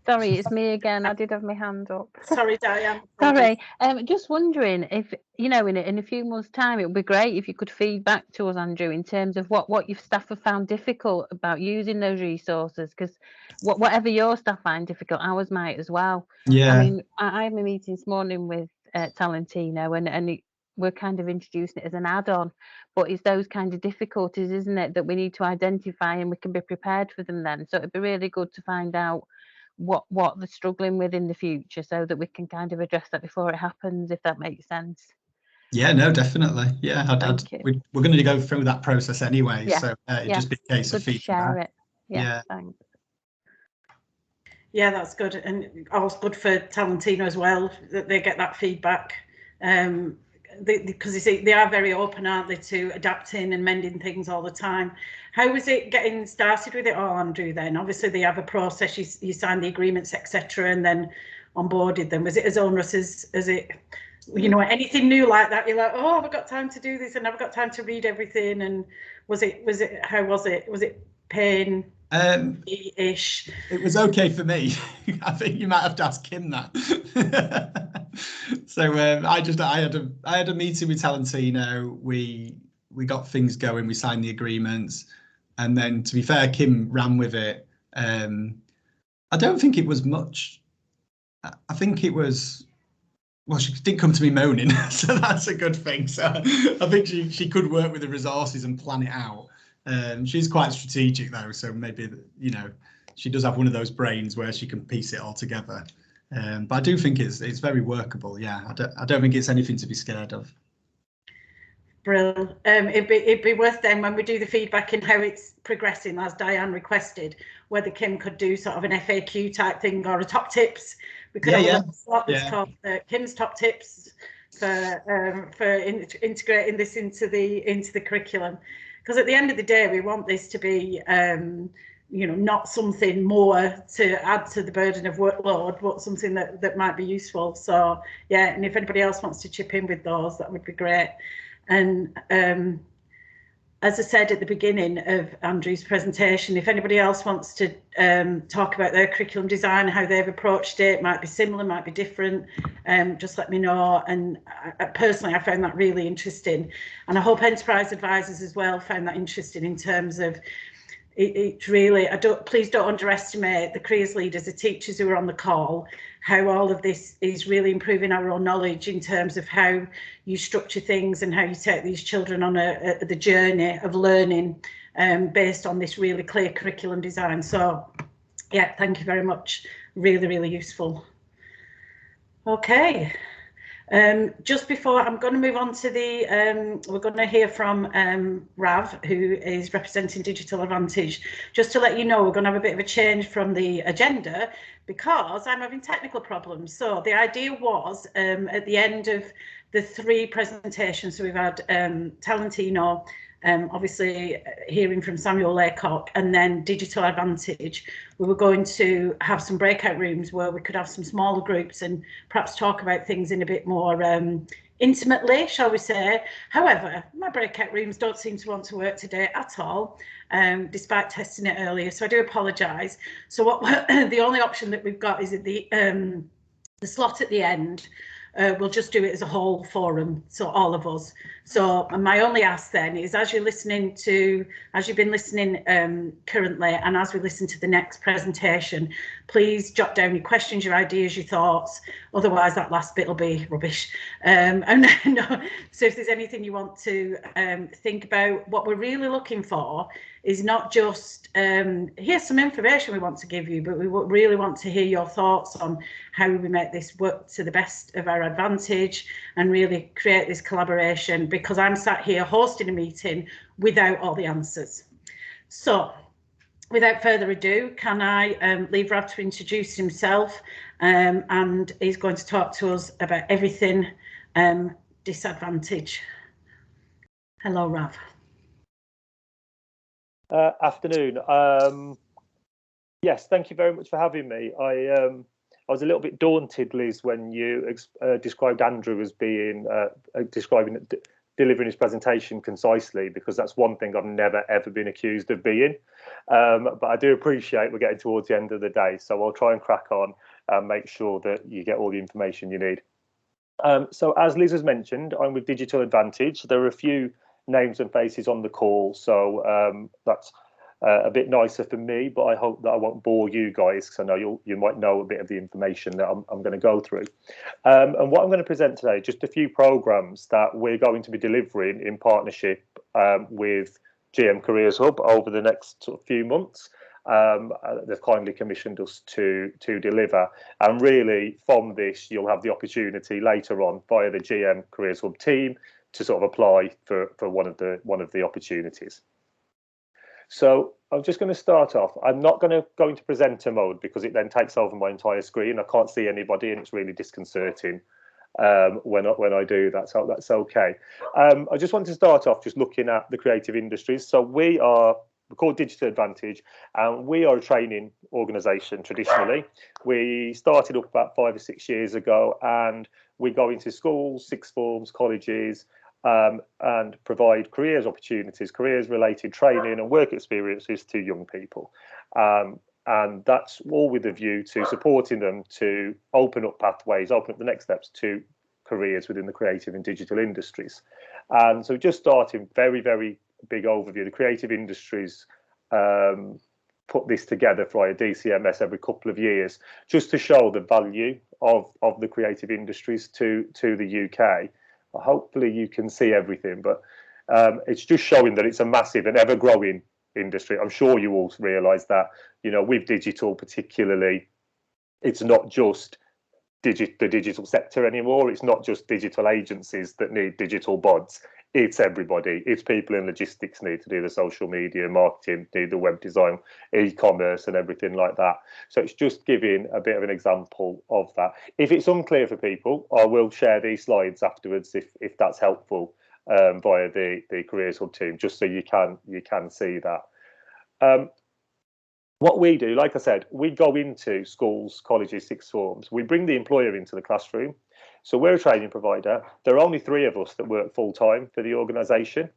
Sorry, it's me again. I did have my hand up. Sorry, Diane. Sorry. Just wondering if, you know, in a few months' time, it would be great if you could feed back to us, Andrew, in terms of what your staff have found difficult about using those resources, because whatever your staff find difficult, ours might as well. Yeah. I mean, I had a meeting this morning with Talentino, and we're kind of introducing it as an add-on, but it's those kind of difficulties, isn't it, that we need to identify, and we can be prepared for them then. So it'd be really good to find out what they're struggling with in the future, so that we can kind of address that before it happens, if that makes sense. Yeah, no, definitely. Yeah, we're going to go through that process anyway. Yeah. So it'd just be a case of feedback. Share it. Yeah. Thanks. Yeah, that's good, and also good for Talentino as well, that they get that feedback. Because you see, they are very open, aren't they, to adapting and mending things all the time. How was it getting started with it all, Andrew, then? Obviously, they have a process, you sign the agreements, etc., and then onboarded them. Was it as onerous as it, you know, anything new like that? You're like, oh, I've got time to do this, and I've got time to read everything. And how was it? Was it pain? Ish. It was okay for me. I think you might have to ask him that. So I had a meeting with Talentino. We got things going. We signed the agreements, and then, to be fair, Kim ran with it. I don't think it was much. I think it was. Well, she didn't come to me moaning, so that's a good thing. So I think she could work with the resources and plan it out. She's quite strategic though, so maybe, you know, she does have one of those brains where she can piece it all together. But I do think it's very workable. Yeah, I don't think it's anything to be scared of. Brilliant. It'd be worth then, when we do the feedback and how it's progressing, as Diane requested, whether Kim could do sort of an FAQ type thing or a top tips. We could have a slot that's called Kim's top tips for integrating this into the curriculum. Because at the end of the day, we want this to be, you know, not something more to add to the burden of workload, but something that might be useful. So yeah, and if anybody else wants to chip in with those, that would be great. And as I said at the beginning of Andrew's presentation, if anybody else wants to talk about their curriculum design, how they've approached it, might be similar, might be different, just let me know. And personally, I found that really interesting. And I hope enterprise advisors as well found that interesting, in terms of it's really, please don't underestimate the careers leaders, the teachers who are on the call, how all of this is really improving our own knowledge in terms of how you structure things and how you take these children on the journey of learning based on this really clear curriculum design. So yeah, thank you very much. Really, really useful. Okay. Just before, I'm going to move on to we're going to hear from Rav, who is representing Digital Advantage. Just to let you know, we're going to have a bit of a change from the agenda because I'm having technical problems. So the idea was at the end of the 3 presentations, so we've had Talentino, obviously hearing from Samuel Laycock, and then Digital Advantage, we were going to have some breakout rooms where we could have some smaller groups and perhaps talk about things in a bit more intimately, shall we say. However, my breakout rooms don't seem to want to work today at all, despite testing it earlier, so I do apologise. So what the only option that we've got is at the slot at the end. We'll just do it as a whole forum, so all of us. So my only ask then is, as you've been listening currently, and as we listen to the next presentation, please jot down your questions, your ideas, your thoughts. Otherwise, that last bit will be rubbish. So if there's anything you want to think about, what we're really looking for is not just here's some information we want to give you, but we really want to hear your thoughts on how we make this work to the best of our advantage and really create this collaboration, because I'm sat here hosting a meeting without all the answers. So without further ado, can I leave Rav to introduce himself, and he's going to talk to us about everything disadvantage. Hello, Rav. Afternoon. Yes, thank you very much for having me. I was a little bit daunted, Liz, when you described Andrew as being delivering his presentation concisely, because that's one thing I've never ever been accused of being. But I do appreciate we're getting towards the end of the day, so I'll try and crack on and make sure that you get all the information you need. So as Liz has mentioned, I'm with Digital Advantage. There are a few names and faces on the call, so that's a bit nicer for me, but I hope that I won't bore you guys, because I know you might know a bit of the information that I'm going to go through. And what I'm going to present today, just a few programs that we're going to be delivering in partnership with GM Careers Hub over the next sort of few months. They've kindly commissioned us to deliver, and really from this you'll have the opportunity later on via the GM Careers Hub team to sort of apply for one of the opportunities. So I'm just going to start off. I'm not going to go into presenter mode because it then takes over my entire screen. I can't see anybody and it's really disconcerting when I do that, so that's okay. I just want to start off just looking at the creative industries. So we're called Digital Advantage, and we are a training organisation traditionally. We started up about 5 or 6 years ago, and we go into schools, sixth forms, colleges, and provide careers opportunities, careers related training and work experiences to young people. And that's all with a view to supporting them to open up pathways, open up the next steps to careers within the creative and digital industries. And so just starting very, very big overview, the creative industries put this together via DCMS every couple of years, just to show the value of the creative industries to the UK. Hopefully you can see everything, but it's just showing that it's a massive and ever-growing industry. I'm sure you all realise that, with digital particularly, it's not just the digital sector anymore. It's not just digital agencies that need digital bods. It's everybody. It's people in logistics need to do the social media, marketing, do the web design, e-commerce and everything like that. So it's just giving a bit of an example of that. If it's unclear for people, I will share these slides afterwards if that's helpful via the Careers Hub team, just so you can see that. What we do, like I said, we go into schools, colleges, sixth forms. We bring the employer into the classroom. So we're a training provider. There are only 3 of us that work full time for the organisation,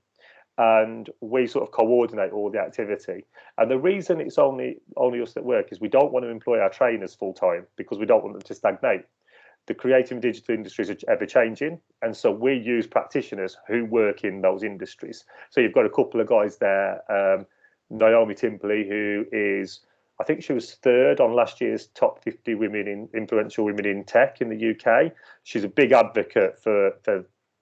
and we sort of coordinate all the activity. And the reason it's only us that work is we don't want to employ our trainers full time, because we don't want them to stagnate. The creative and digital industries are ever changing, and so we use practitioners who work in those industries. So you've got a couple of guys there, Naomi Timperley, who is, I think she was 3rd on last year's top 50 influential women in tech in the UK. She's a big advocate for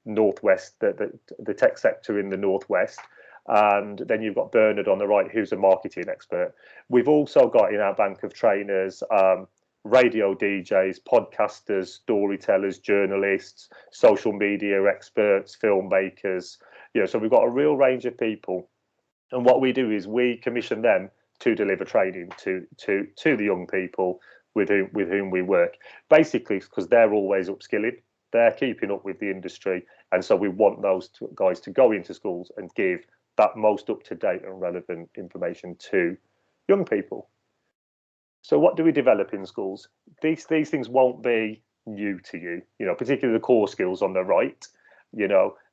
Northwest, the tech sector in the Northwest. And then you've got Bernard on the right, who's a marketing expert. We've also got in our bank of trainers radio DJs, podcasters, storytellers, journalists, social media experts, filmmakers. So we've got a real range of people. And what we do is we commission them to deliver training to the young people with whom we work, basically because they're always upskilling, they're keeping up with the industry, and so we want those guys to go into schools and give that most up-to-date and relevant information to young people. So what do we develop in schools? These things won't be new to you, particularly the core skills on the right.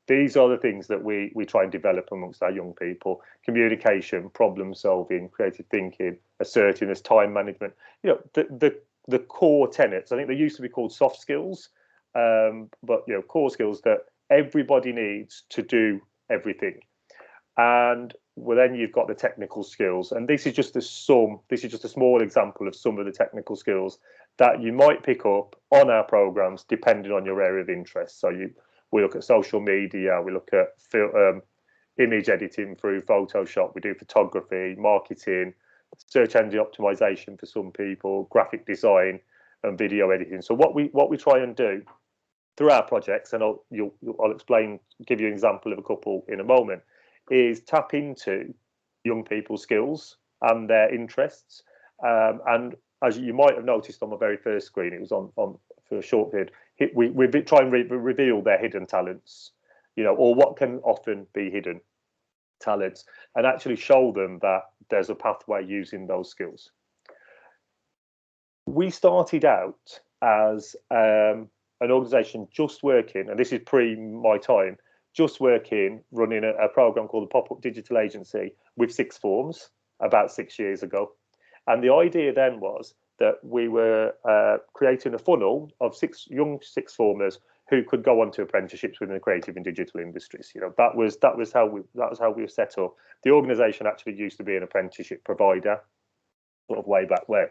These are the things that we try and develop amongst our young people: communication, problem solving, creative thinking, assertiveness, time management. The core tenets. I think they used to be called soft skills, but core skills that everybody needs to do everything. And well, then you've got the technical skills, and this is just a small example of some of the technical skills that you might pick up on our programs depending on your area of interest. So we look at social media, we look at image editing through Photoshop, we do photography, marketing, search engine optimization for some people, graphic design and video editing. So what we try and do through our projects, and I'll give you an example of a couple in a moment, is tap into young people's skills and their interests. And as you might have noticed on my very first screen, it was on for a short period, we try and reveal their hidden talents, or what can often be hidden talents, and actually show them that there's a pathway using those skills. We started out as an organisation just working, and this is pre my time, just working, running a program called the Pop-Up Digital Agency with sixth forms about 6 years ago. And the idea then was that we were creating a funnel of young sixth formers who could go on to apprenticeships within the creative and digital industries. That was how we were set up. The organisation actually used to be an apprenticeship provider, sort of way back when.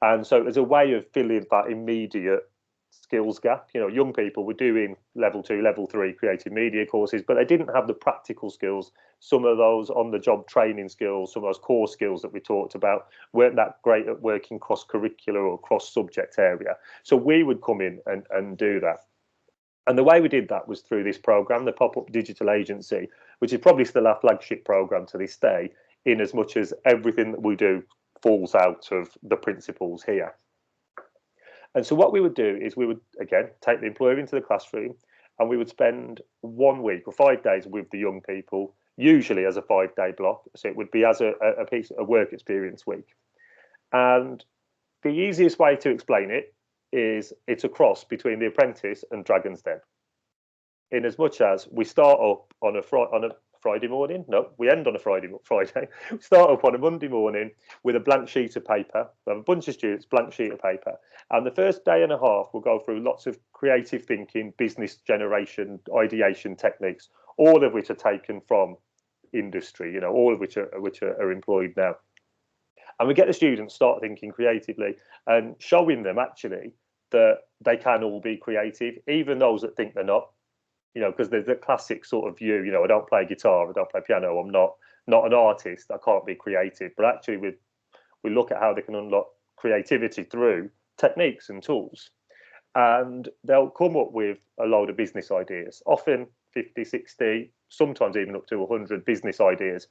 And so as a way of filling that immediate skills gap, young people were doing level 2, level 3 creative media courses, but they didn't have the practical skills. Some of those on-the-job training skills, some of those core skills that we talked about weren't that great at working cross-curricular or cross-subject area. So we would come in and do that. And the way we did that was through this program, the Pop-Up Digital Agency, which is probably still our flagship program to this day, in as much as everything that we do falls out of the principles here. And so what we would do is we would, again, take the employer into the classroom, and we would spend 1 week or 5 days with the young people, usually as a 5-day block. So it would be as a piece of work experience week. And the easiest way to explain it is it's a cross between The Apprentice and Dragon's Den. In as much as we start up on a Friday morning. No, we end on a Friday. We start up on a Monday morning with a blank sheet of paper. We have a bunch of students, blank sheet of paper. And the first day and a half, we'll go through lots of creative thinking, business generation, ideation techniques, all of which are taken from industry, all of which are employed now. And we get the students start thinking creatively and showing them actually that they can all be creative, even those that think they're not. Because there's the classic sort of view, I don't play guitar, I don't play piano, I'm not an artist, I can't be creative. But actually, we look at how they can unlock creativity through techniques and tools. And they'll come up with a load of business ideas, often 50, 60, sometimes even up to 100 business ideas.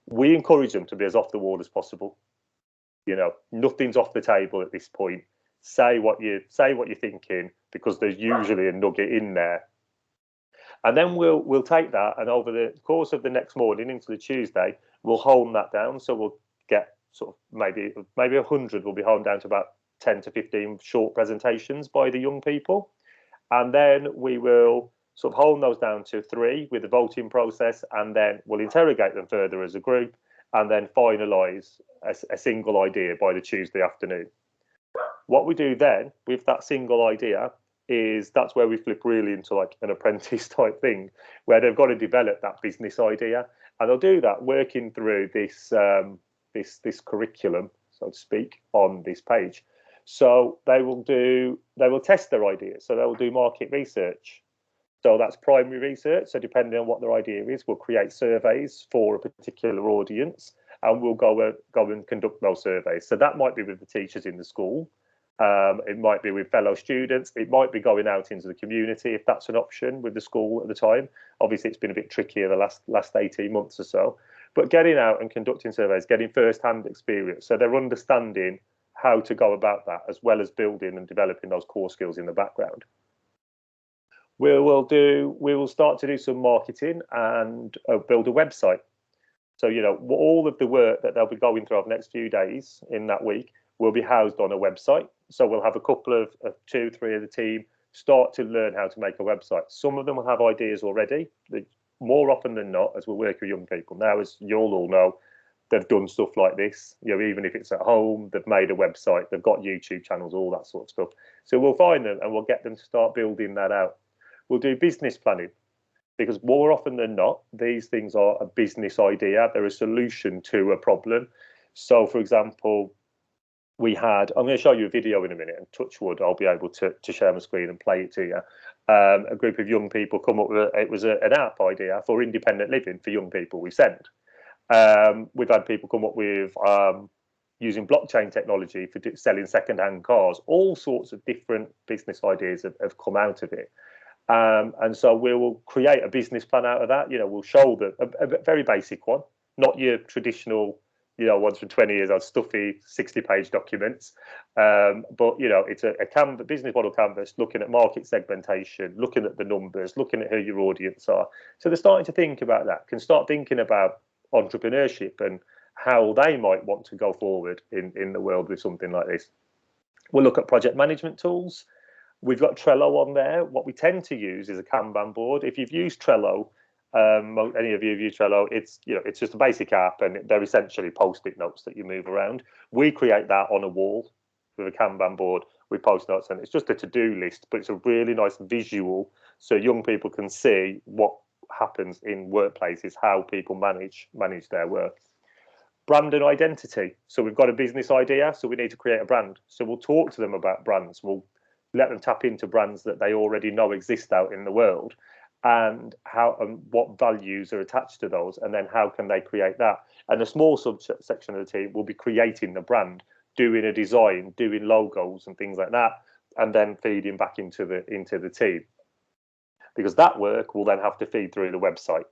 We encourage them to be as off the wall as possible. Nothing's off the table at this point. Say what you're thinking, because there's usually a nugget in there. And then we'll take that, and over the course of the next morning into the Tuesday, we'll hone that down. So we'll get sort of maybe 100 will be honed down to about 10 to 15 short presentations by the young people. And then we will sort of hone those down to 3 with the voting process, and then we'll interrogate them further as a group, and then finalise a single idea by the Tuesday afternoon. What we do then with that single idea is that's where we flip really into like an apprentice type thing, where they've got to develop that business idea, and they'll do that working through this this curriculum, so to speak, on this page. So they will test their ideas. So they will do market research. So that's primary research. So depending on what their idea is, we'll create surveys for a particular audience, and we'll go and conduct those surveys. So that might be with the teachers in the school. It might be with fellow students. It might be going out into the community if that's an option with the school at the time. Obviously, it's been a bit trickier the last 18 months or so. But getting out and conducting surveys, getting first-hand experience, so they're understanding how to go about that, as well as building and developing those core skills in the background. We will start to do some marketing and build a website. So all of the work that they'll be going through over the next few days in that week will be housed on a website. So we'll have a couple of 2, 3 of the team start to learn how to make a website. Some of them will have ideas already. More often than not, as we work with young people now, as you'll all know, they've done stuff like this. Even if it's at home, they've made a website, they've got YouTube channels, all that sort of stuff. So we'll find them and we'll get them to start building that out. we'll do business planning, because more often than not, these things are a business idea. They're a solution to a problem. So, for example, I'm going to show you a video in a minute, and touch wood, I'll be able to share my screen and play it to you. A group of young people come up with an app idea for independent living for young people we send. We've had people come up with using blockchain technology for selling second-hand cars. All sorts of different business ideas have come out of it. And so we will create a business plan out of that. We'll show a very basic one, not your traditional, ones from 20 years old, stuffy 60-page documents. But, it's a business model canvas, looking at market segmentation, looking at the numbers, looking at who your audience are. So they're starting to think about that, can start thinking about entrepreneurship and how they might want to go forward in the world with something like this. We'll look at project management tools. We've got Trello on there. What we tend to use is a Kanban board. If you've used Trello, any of you have used Trello, it's just a basic app, and they're essentially post-it notes that you move around. We create that on a wall with a Kanban board with post notes, and it's just a to-do list, but it's a really nice visual so young people can see what happens in workplaces, how people manage their work. Brand and identity. So we've got a business idea, so we need to create a brand. So we'll talk to them about brands. We'll let them tap into brands that they already know exist out in the world, and how and what values are attached to those, and then how can they create that. And a small subsection of the team will be creating the brand, doing a design, doing logos and things like that, and then feeding back into the team, because that work will then have to feed through the website.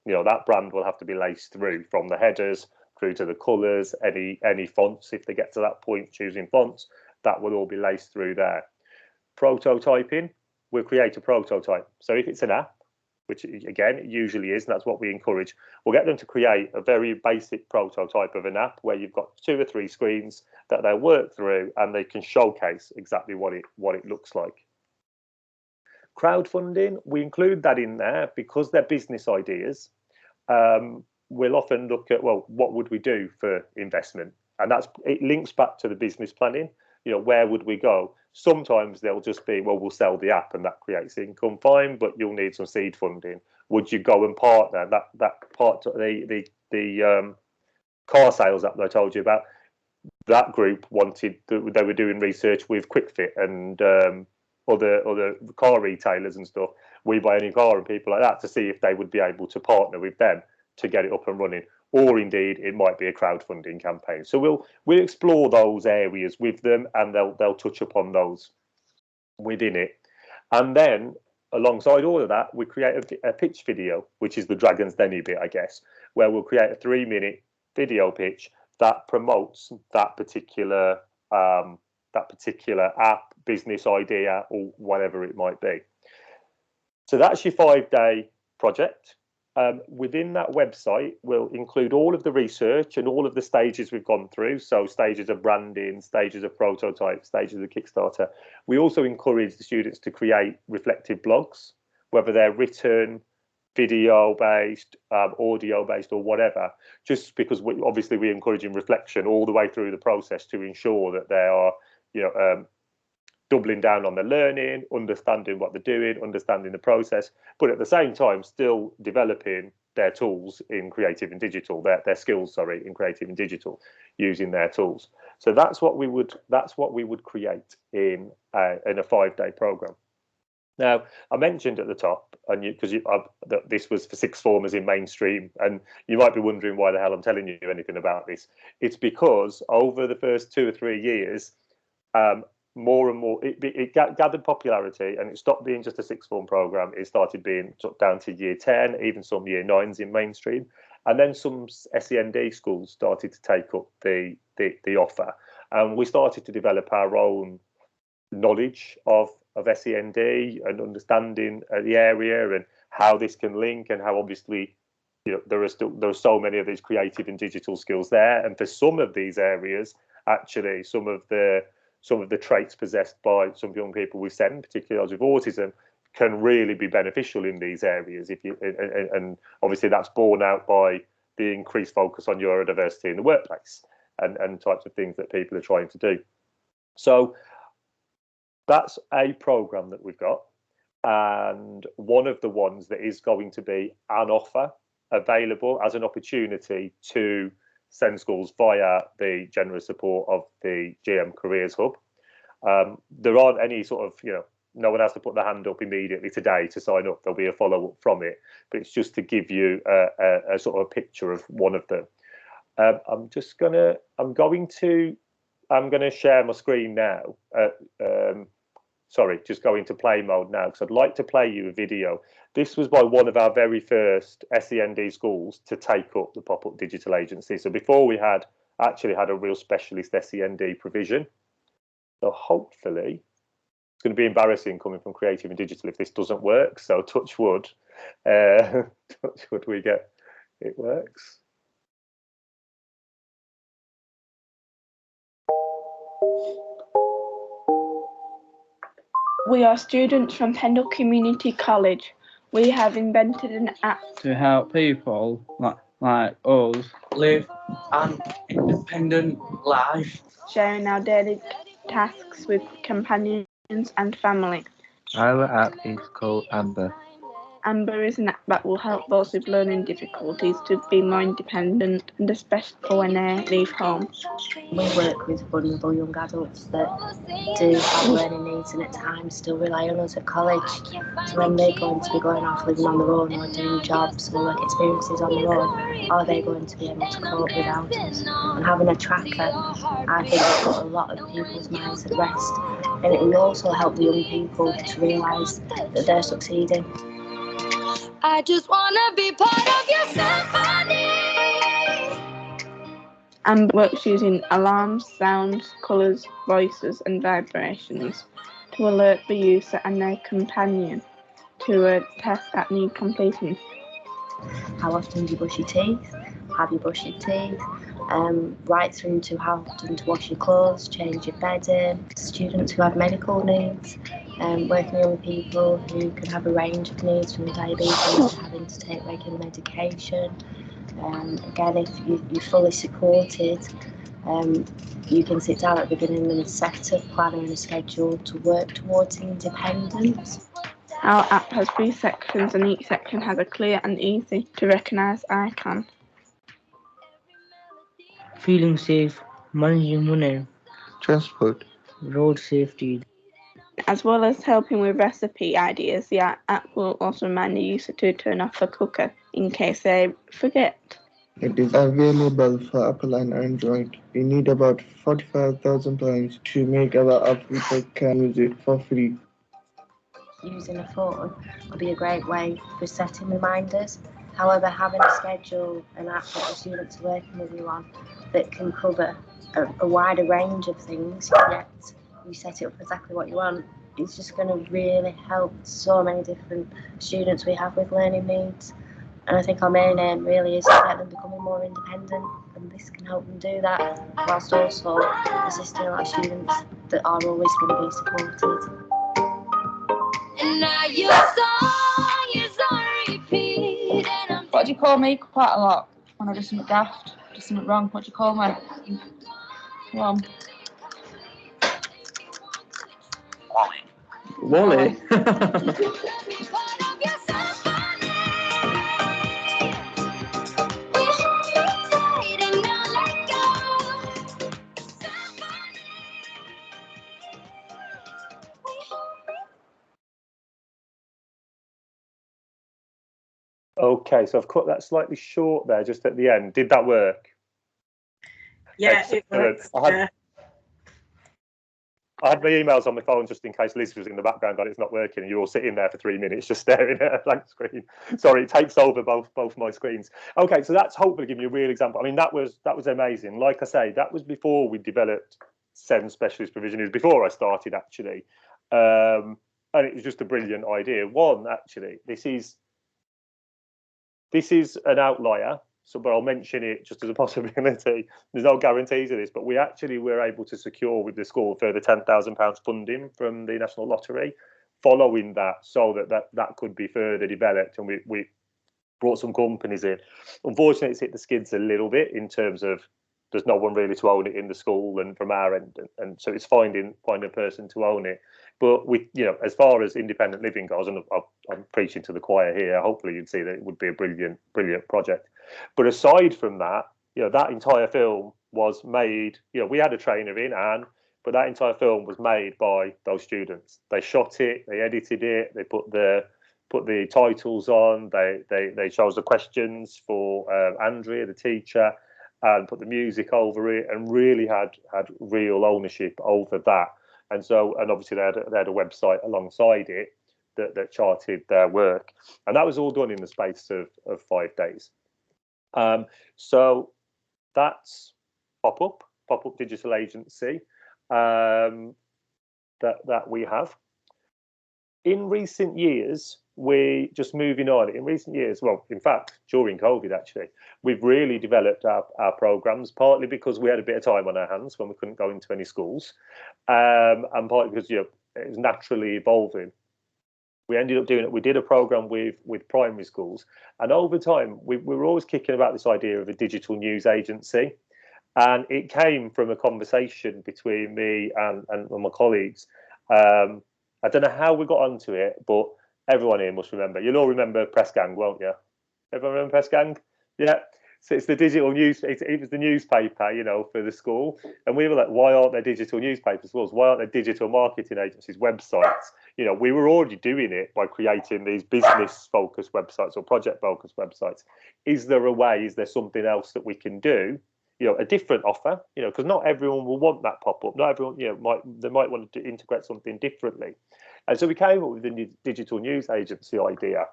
That brand will have to be laced through, from the headers through to the colours, any fonts, if they get to that point, choosing fonts, that will all be laced through there. Prototyping, we'll create a prototype. So if it's an app, which again it usually is, and that's what we encourage, we'll get them to create a very basic prototype of an app where you've got 2 or 3 screens that they'll work through, and they can showcase exactly what it looks like. Crowdfunding, we include that in there because they're business ideas. We'll often look at, well, what would we do for investment? And it links back to the business planning. Where would we go? Sometimes they'll just be, well, we'll sell the app and that creates income, fine, but you'll need some seed funding. Would you go and partner that part, the car sales app that I told you about? That group they were doing research with QuickFit and other car retailers and stuff, We Buy Any Car and people like that, to see if they would be able to partner with them to get it up and running. Or indeed, it might be a crowdfunding campaign. So we'll explore those areas with them, and they'll touch upon those within it. And then, alongside all of that, we create a pitch video, which is the Dragon's Den bit, I guess, where we'll create a 3-minute video pitch that promotes that particular app, business idea, or whatever it might be. So that's your 5-day project. Within that website, we'll include all of the research and all of the stages we've gone through. So stages of branding, stages of prototype, stages of Kickstarter. We also encourage the students to create reflective blogs, whether they're written, video-based, audio-based, or whatever, just because we encourage reflection all the way through the process to ensure that they are, doubling down on the learning, understanding what they're doing, understanding the process, but at the same time still developing their tools in creative and digital, their skills, in creative and digital, using their tools. So that's what we would create in a 5-day program. Now, I mentioned at the top, and that this was for sixth formers in mainstream, and you might be wondering why the hell I'm telling you anything about this. It's because over the first 2 or 3 years, more and more, it gathered popularity, and it stopped being just a sixth form program. It started being down to year 10, even some year 9s in mainstream, and then some SEND schools started to take up the offer, and we started to develop our own knowledge of SEND and understanding the area and how this can link, and how obviously there are so many of these creative and digital skills there, and for some of these areas, actually some of the traits possessed by some young people we send, particularly those with autism, can really be beneficial in these areas. And obviously that's borne out by the increased focus on neurodiversity in the workplace and types of things that people are trying to do. So that's a program that we've got. and one of the ones that is going to be an offer available as an opportunity to send schools via the generous support of the GM Careers Hub. There aren't any sort of, no one has to put their hand up immediately today to sign up. There'll be a follow-up from it, but it's just to give you a sort of a picture of one of them. I'm going to share my screen now. Sorry, just go into play mode now, because I'd like to play you a video. This was by one of our very first SEND schools to take up the Pop-Up Digital Agency. So before we had actually had a real specialist SEND provision. So hopefully, it's going to be embarrassing coming from Creative and Digital if this doesn't work. So touch wood, it works. We are students from Pendle Community College. We have invented an app to help people like us live an independent life, sharing our daily tasks with companions and family. Our app is called Amber. Amber is an app that will help those with learning difficulties to be more independent, and especially when they leave home. We work with vulnerable young adults that do have learning needs and at times still rely on us at college. So when they're going to be going off living on their own or doing jobs or work experiences on their own, are they going to be able to cope without us? And having a tracker, I think, will put a lot of people's minds at rest. And it will also help the young people to realise that they're succeeding. I just want to be part of your symphony. Amber works using alarms, sounds, colours, voices and vibrations to alert the user and their companion to a task that needs completing. How often do you brush your teeth? Have you brushed your teeth? Right through to how often to wash your clothes, change your bedding. Students who have medical needs, working with young people who can have a range of needs from diabetes to having to take regular medication. Again, if you're fully supported, you can sit down at the beginning and set a plan and a schedule to work towards independence. Our app has 3 sections and each section has a clear and easy to recognise icon. feeling safe, managing money, Transport, road safety. As well as helping with recipe ideas, the app will also remind the user to turn off the cooker in case they forget. It is available for Apple and Android. We need about £45,000 to make our app. People can use it for free. Using a phone could be a great way for setting reminders. However, having a schedule, an app that the students are working with you on that can cover a wider range of things, yet you set it up exactly what you want, it's just going to really help so many different students we have with learning needs. And I think our main aim really is to get them becoming more independent, and this can help them do that, whilst also assisting our students that are always going to be supported. And now your song is on repeat. What do you call me quite a lot when I do something daft, do something wrong? What do you call me? Come on. Wally. Okay, so I've cut that slightly short there, just at the end. Did that work? Yeah, Excellent. it works. I had my emails on my phone just in case Liz was in the background and it's not working, and you're all sitting there for 3 minutes just staring at a blank screen. Sorry, it takes over both my screens. Okay, so that's hopefully giving you a real example. I mean, that was amazing. Like I say, that was before we developed SEND specialist provision. It was before I started, actually, and it was just a brilliant idea. One, actually, this is an outlier. So, but I'll mention it just as a possibility. There's no guarantees of this, but we actually were able to secure with the school further £10,000 funding from the National Lottery following that, so that could be further developed, and we brought some companies in. Unfortunately, it's hit the skids a little bit in terms of there's no one really to own it in the school and from our end, and so it's finding a person to own it. But we, as far as independent living goes, and I'm preaching to the choir here, hopefully you'd see that it would be a brilliant project. But aside from that, that entire film was made, we had a trainer in, Anne, but that entire film was made by those students. They shot it, they edited it, they put the titles on, they chose the questions for Andrea, the teacher, and put the music over it, and really had real ownership over that. And obviously they had a website alongside it that charted their work, and that was all done in the space of 5 days. So that's Pop-Up Digital Agency that we have. In recent years, in fact, during COVID, actually, we've really developed our programs, partly because we had a bit of time on our hands when we couldn't go into any schools, and partly because it was naturally evolving. We ended up doing it. We did a program with primary schools, and over time, we were always kicking about this idea of a digital news agency, and it came from a conversation between me and my colleagues. I don't know how we got onto it, but everyone here must remember. You'll all remember Press Gang, won't you? Everyone remember Press Gang? Yeah. So it's the digital news. It was the newspaper, for the school. And we were like, why aren't there digital newspapers? Well, why aren't there digital marketing agencies, websites? We were already doing it by creating these business-focused websites or project-focused websites. Is there a way? Is there something else that we can do? A different offer, because not everyone will want that pop-up. Not everyone, they might want to integrate something differently. And so we came up with the digital news agency idea,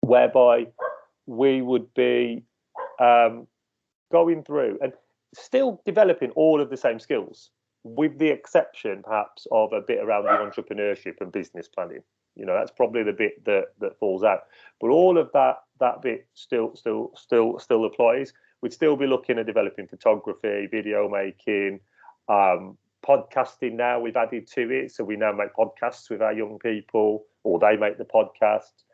whereby we would be going through and still developing all of the same skills, with the exception perhaps of a bit around the entrepreneurship and business planning. That's probably the bit that falls out. But all of that bit still applies. We'd still be looking at developing photography, video making, podcasting now we've added to it. So we now make podcasts with our young people, or they make the podcast,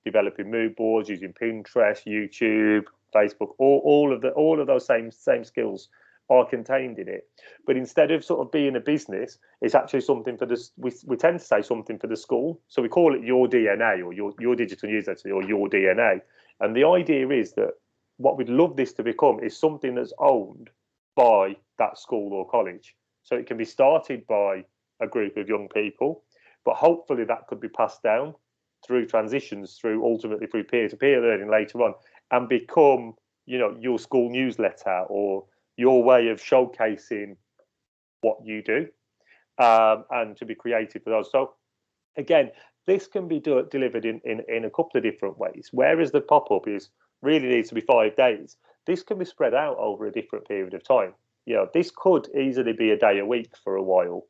developing mood boards using Pinterest, YouTube, Facebook, all of those same skills are contained in it. But instead of sort of being a business, it's actually something for this. We tend to say something for the school. So we call it Your DNA, or your digital newsletter, or Your DNA. And the idea is that what we'd love this to become is something that's owned by that school or college. So it can be started by a group of young people, but hopefully that could be passed down through transitions, ultimately through peer-to-peer learning later on, and become, your school newsletter or your way of showcasing what you do, and to be creative for those. So again, this can be delivered in a couple of different ways. Whereas the pop-up really needs to be 5 days, this can be spread out over a different period of time. This could easily be a day a week for a while.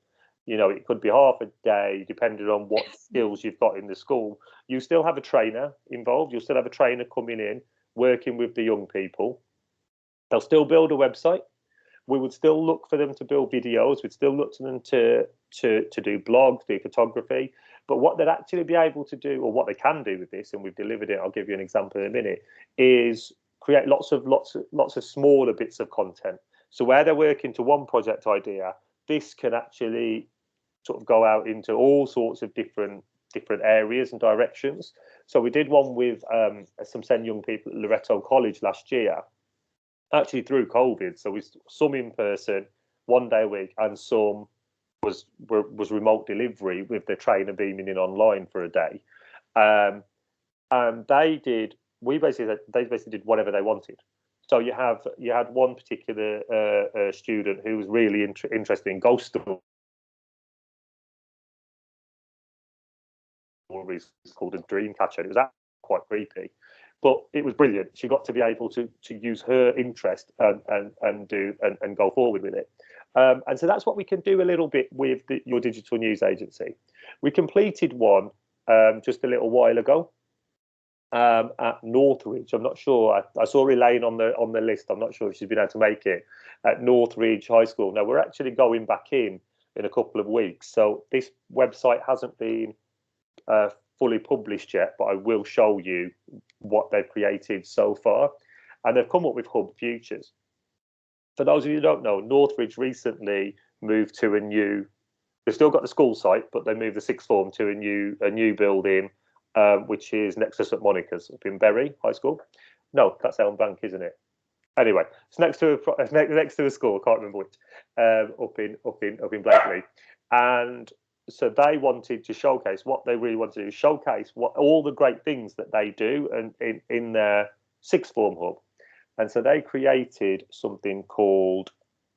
It could be half a day, depending on what skills you've got in the school. You still have a trainer involved. You'll still have a trainer coming in, working with the young people. They'll still build a website. We would still look for them to build videos. We'd still look to them to do blogs, do photography. But what they'd actually be able to do, or what they can do with this, and we've delivered it, I'll give you an example in a minute, is create lots of smaller bits of content. So where they're working to one project idea, this can actually sort of go out into all sorts of different areas and directions. So we did one with some SEND young people at Loreto College last year, actually through COVID. So some in person, 1 day a week, and some was remote delivery with the trainer beaming in online for a day. And they basically did whatever they wanted. So you had one particular student who was really interested in ghost stories. It's called a dream catcher. It was actually quite creepy, but it was brilliant. She got to be able to use her interest and go forward with it. And so that's what we can do a little bit with your digital news agency. We completed one just a little while ago at Northridge. I'm not sure. I saw Elaine on the list. I'm not sure if she's been able to make it at Northridge High School. Now we're actually going back in a couple of weeks. So this website hasn't been fully published yet, but I will show you what they've created so far. And they've come up with Hub Futures. for those of you who don't know, Northridge recently moved to a new. They've still got the school site, but they moved the sixth form to a new building, which is next to St Monica's up in Bury High School. No, that's Elm Bank, isn't it? Anyway, it's next to a school. I can't remember which. Up in Blakely, and so they wanted to showcase what they really wanted to do. Showcase what all the great things that they do, and in their sixth form hub. And so they created something called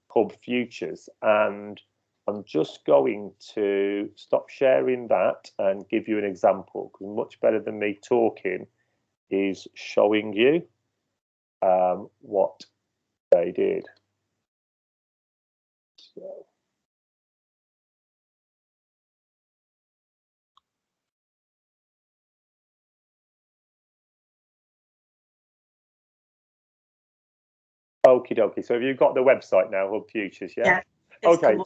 Hub Futures, and I'm just going to stop sharing that and give you an example, because much better than me talking is showing you what they did. So. Okie dokie. So have you got the website now, Hub Futures? Yeah. Okay.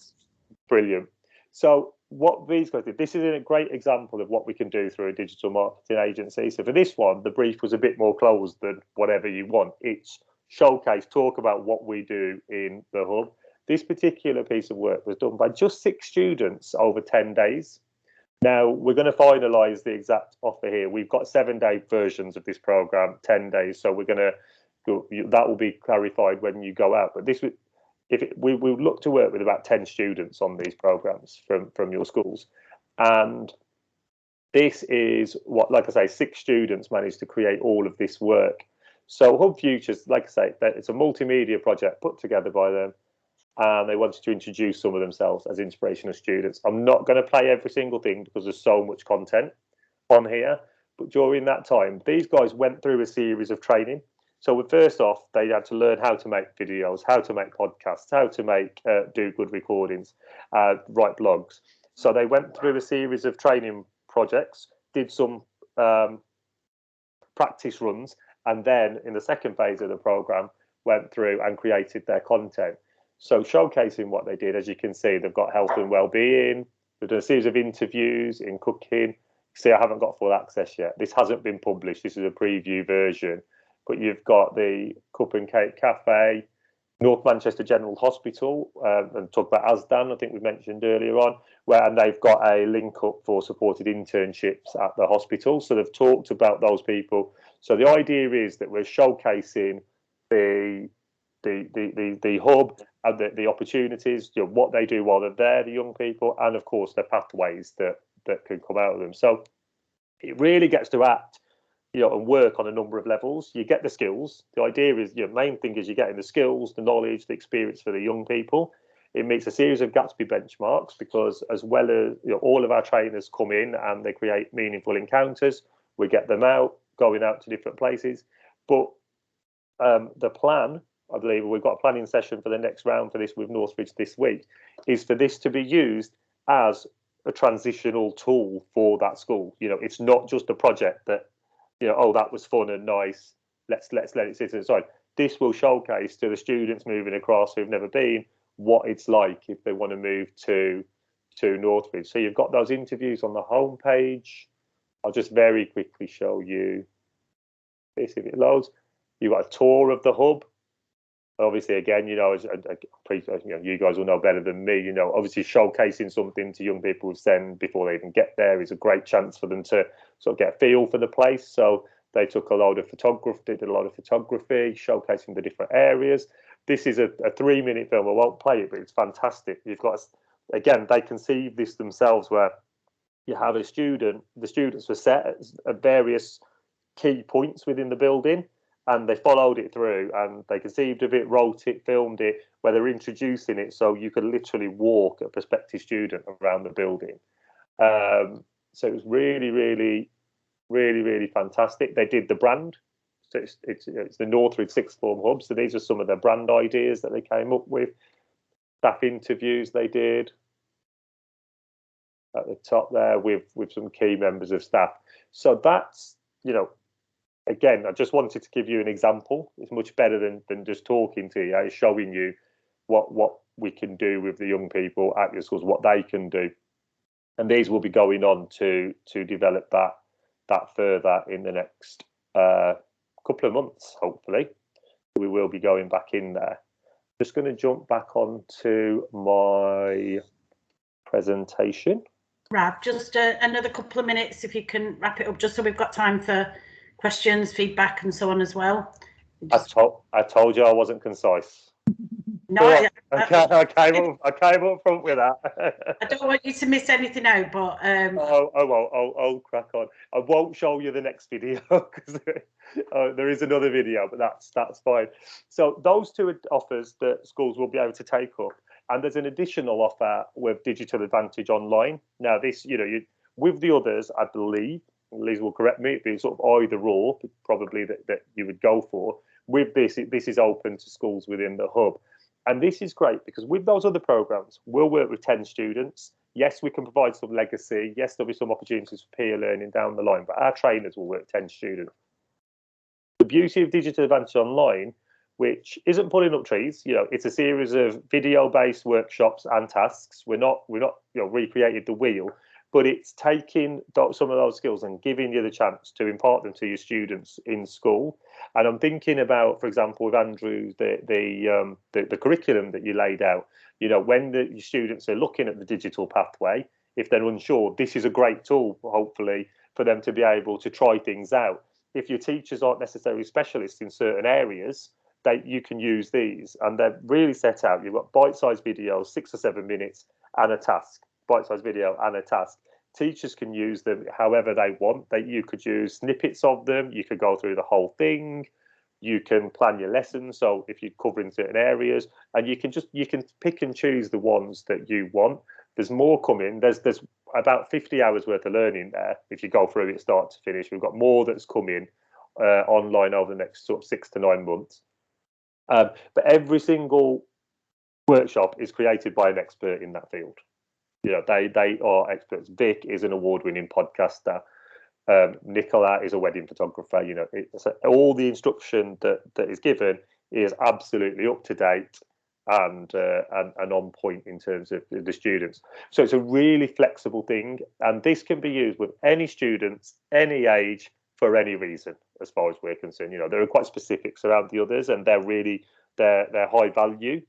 Brilliant. So what these guys did, this is a great example of what we can do through a digital marketing agency. So for this one, the brief was a bit more closed than whatever you want. It's showcase, talk about what we do in the hub. This particular piece of work was done by just 6 students over 10 days. Now we're going to finalise the exact offer here. We've got 7-day versions of this program, 10 days. So we're going to. That will be clarified when you go out. But this, we would look to work with about 10 students on these programs from your schools, and this is what, like I say, 6 students managed to create all of this work. So Hub Futures, like I say, it's a multimedia project put together by them, and they wanted to introduce some of themselves as inspirational students. I'm not going to play every single thing because there's so much content on here, but during that time, these guys went through a series of training. So first off, they had to learn how to make videos, how to make podcasts, how to make do good recordings, write blogs. So they went through a series of training projects, did some practice runs, and then in the second phase of the program, went through and created their content. So showcasing what they did, as you can see, they've got health and well-being. They've done a series of interviews in cooking. See, I haven't got full access yet. This hasn't been published. This is a preview version. But you've got the Cup and Cake Cafe, North Manchester General Hospital, and talk about Asdan, I think we mentioned earlier on, and they've got a link up for supported internships at the hospital. So they've talked about those people. So the idea is that we're showcasing the hub and the opportunities, what they do while they're there, the young people, and of course the pathways that can come out of them. So it really gets to act, and work on a number of levels. You get the skills. The idea is, main thing is you're getting the skills, the knowledge, the experience for the young people. It meets a series of Gatsby benchmarks because, as well as all of our trainers come in and they create meaningful encounters. We get them out, going out to different places. But the plan, I believe we've got a planning session for the next round for this with Northridge this week, is for this to be used as a transitional tool for that school. It's not just a project that, oh, that was fun and nice, let's let it sit inside. This will showcase to the students moving across who've never been what it's like if they want to move to Northridge. So you've got those interviews on the homepage. I'll just very quickly show you this if it loads. You've got a tour of the hub. Obviously, again, you guys will know better than me. Obviously, showcasing something to young people with SEND before they even get there is a great chance for them to sort of get a feel for the place. So they took a load of photography, did a lot of photography, showcasing the different areas. This is a 3-minute film. I won't play it, but it's fantastic. You've got, again, they conceive this themselves, where you have a student. The students were set at various key points within the building, and they followed it through, and they conceived of it, wrote it, filmed it, where they're introducing it, so you could literally walk a prospective student around the building. So it was really, really, really, really fantastic. They did the brand. So it's the Northridge Sixth Form Hub. So these are some of their brand ideas that they came up with. Staff interviews they did at the top there with some key members of staff. So that's, again, I just wanted to give you an example. It's much better than just talking to you. It's showing you what we can do with the young people at your schools, what they can do. And these will be going on to develop that further in the next couple of months, hopefully. We will be going back in there. Just going to jump back onto my presentation. Rav, just another couple of minutes if you can wrap it up, just so we've got time for questions, feedback and so on as well. I told you I wasn't concise. No, I came up front with that. I don't want you to miss anything out, but I'll crack on. I won't show you the next video because there is another video, but that's fine. So those two are offers that schools will be able to take up, and there's an additional offer with Digital Advantage Online. Now, this, with the others, I believe, Liz will correct me, it'd be sort of either or, probably that you would go for. With this is open to schools within the hub. And this is great because with those other programs, we'll work with 10 students. Yes, we can provide some legacy. Yes, there'll be some opportunities for peer learning down the line, but our trainers will work 10 students. The beauty of Digital Advantage Online, which isn't pulling up trees, it's a series of video-based workshops and tasks. We're not recreated the wheel, but it's taking some of those skills and giving you the chance to impart them to your students in school. And I'm thinking about, for example, with Andrew, the curriculum that you laid out. When the students are looking at the digital pathway, if they're unsure, this is a great tool, hopefully, for them to be able to try things out. If your teachers aren't necessarily specialists in certain areas, you can use these, and they're really set out. You've got bite-sized videos, 6 or 7 minutes, and a task. Bite-sized video and a task. Teachers can use them however they want. You could use snippets of them. You could go through the whole thing. You can plan your lessons. So if you're covering certain areas, and you can pick and choose the ones that you want. There's more coming. There's about 50 hours worth of learning there. If you go through it start to finish, we've got more that's coming online over the next sort of 6 to 9 months. But every single workshop is created by an expert in that field. They are experts. Vic is an award-winning podcaster. Nicola is a wedding photographer. All the instruction that is given is absolutely up to date and on point in terms of the students. So it's a really flexible thing, and this can be used with any students, any age, for any reason, as far as we're concerned. There are quite specifics around the others, and they're high value,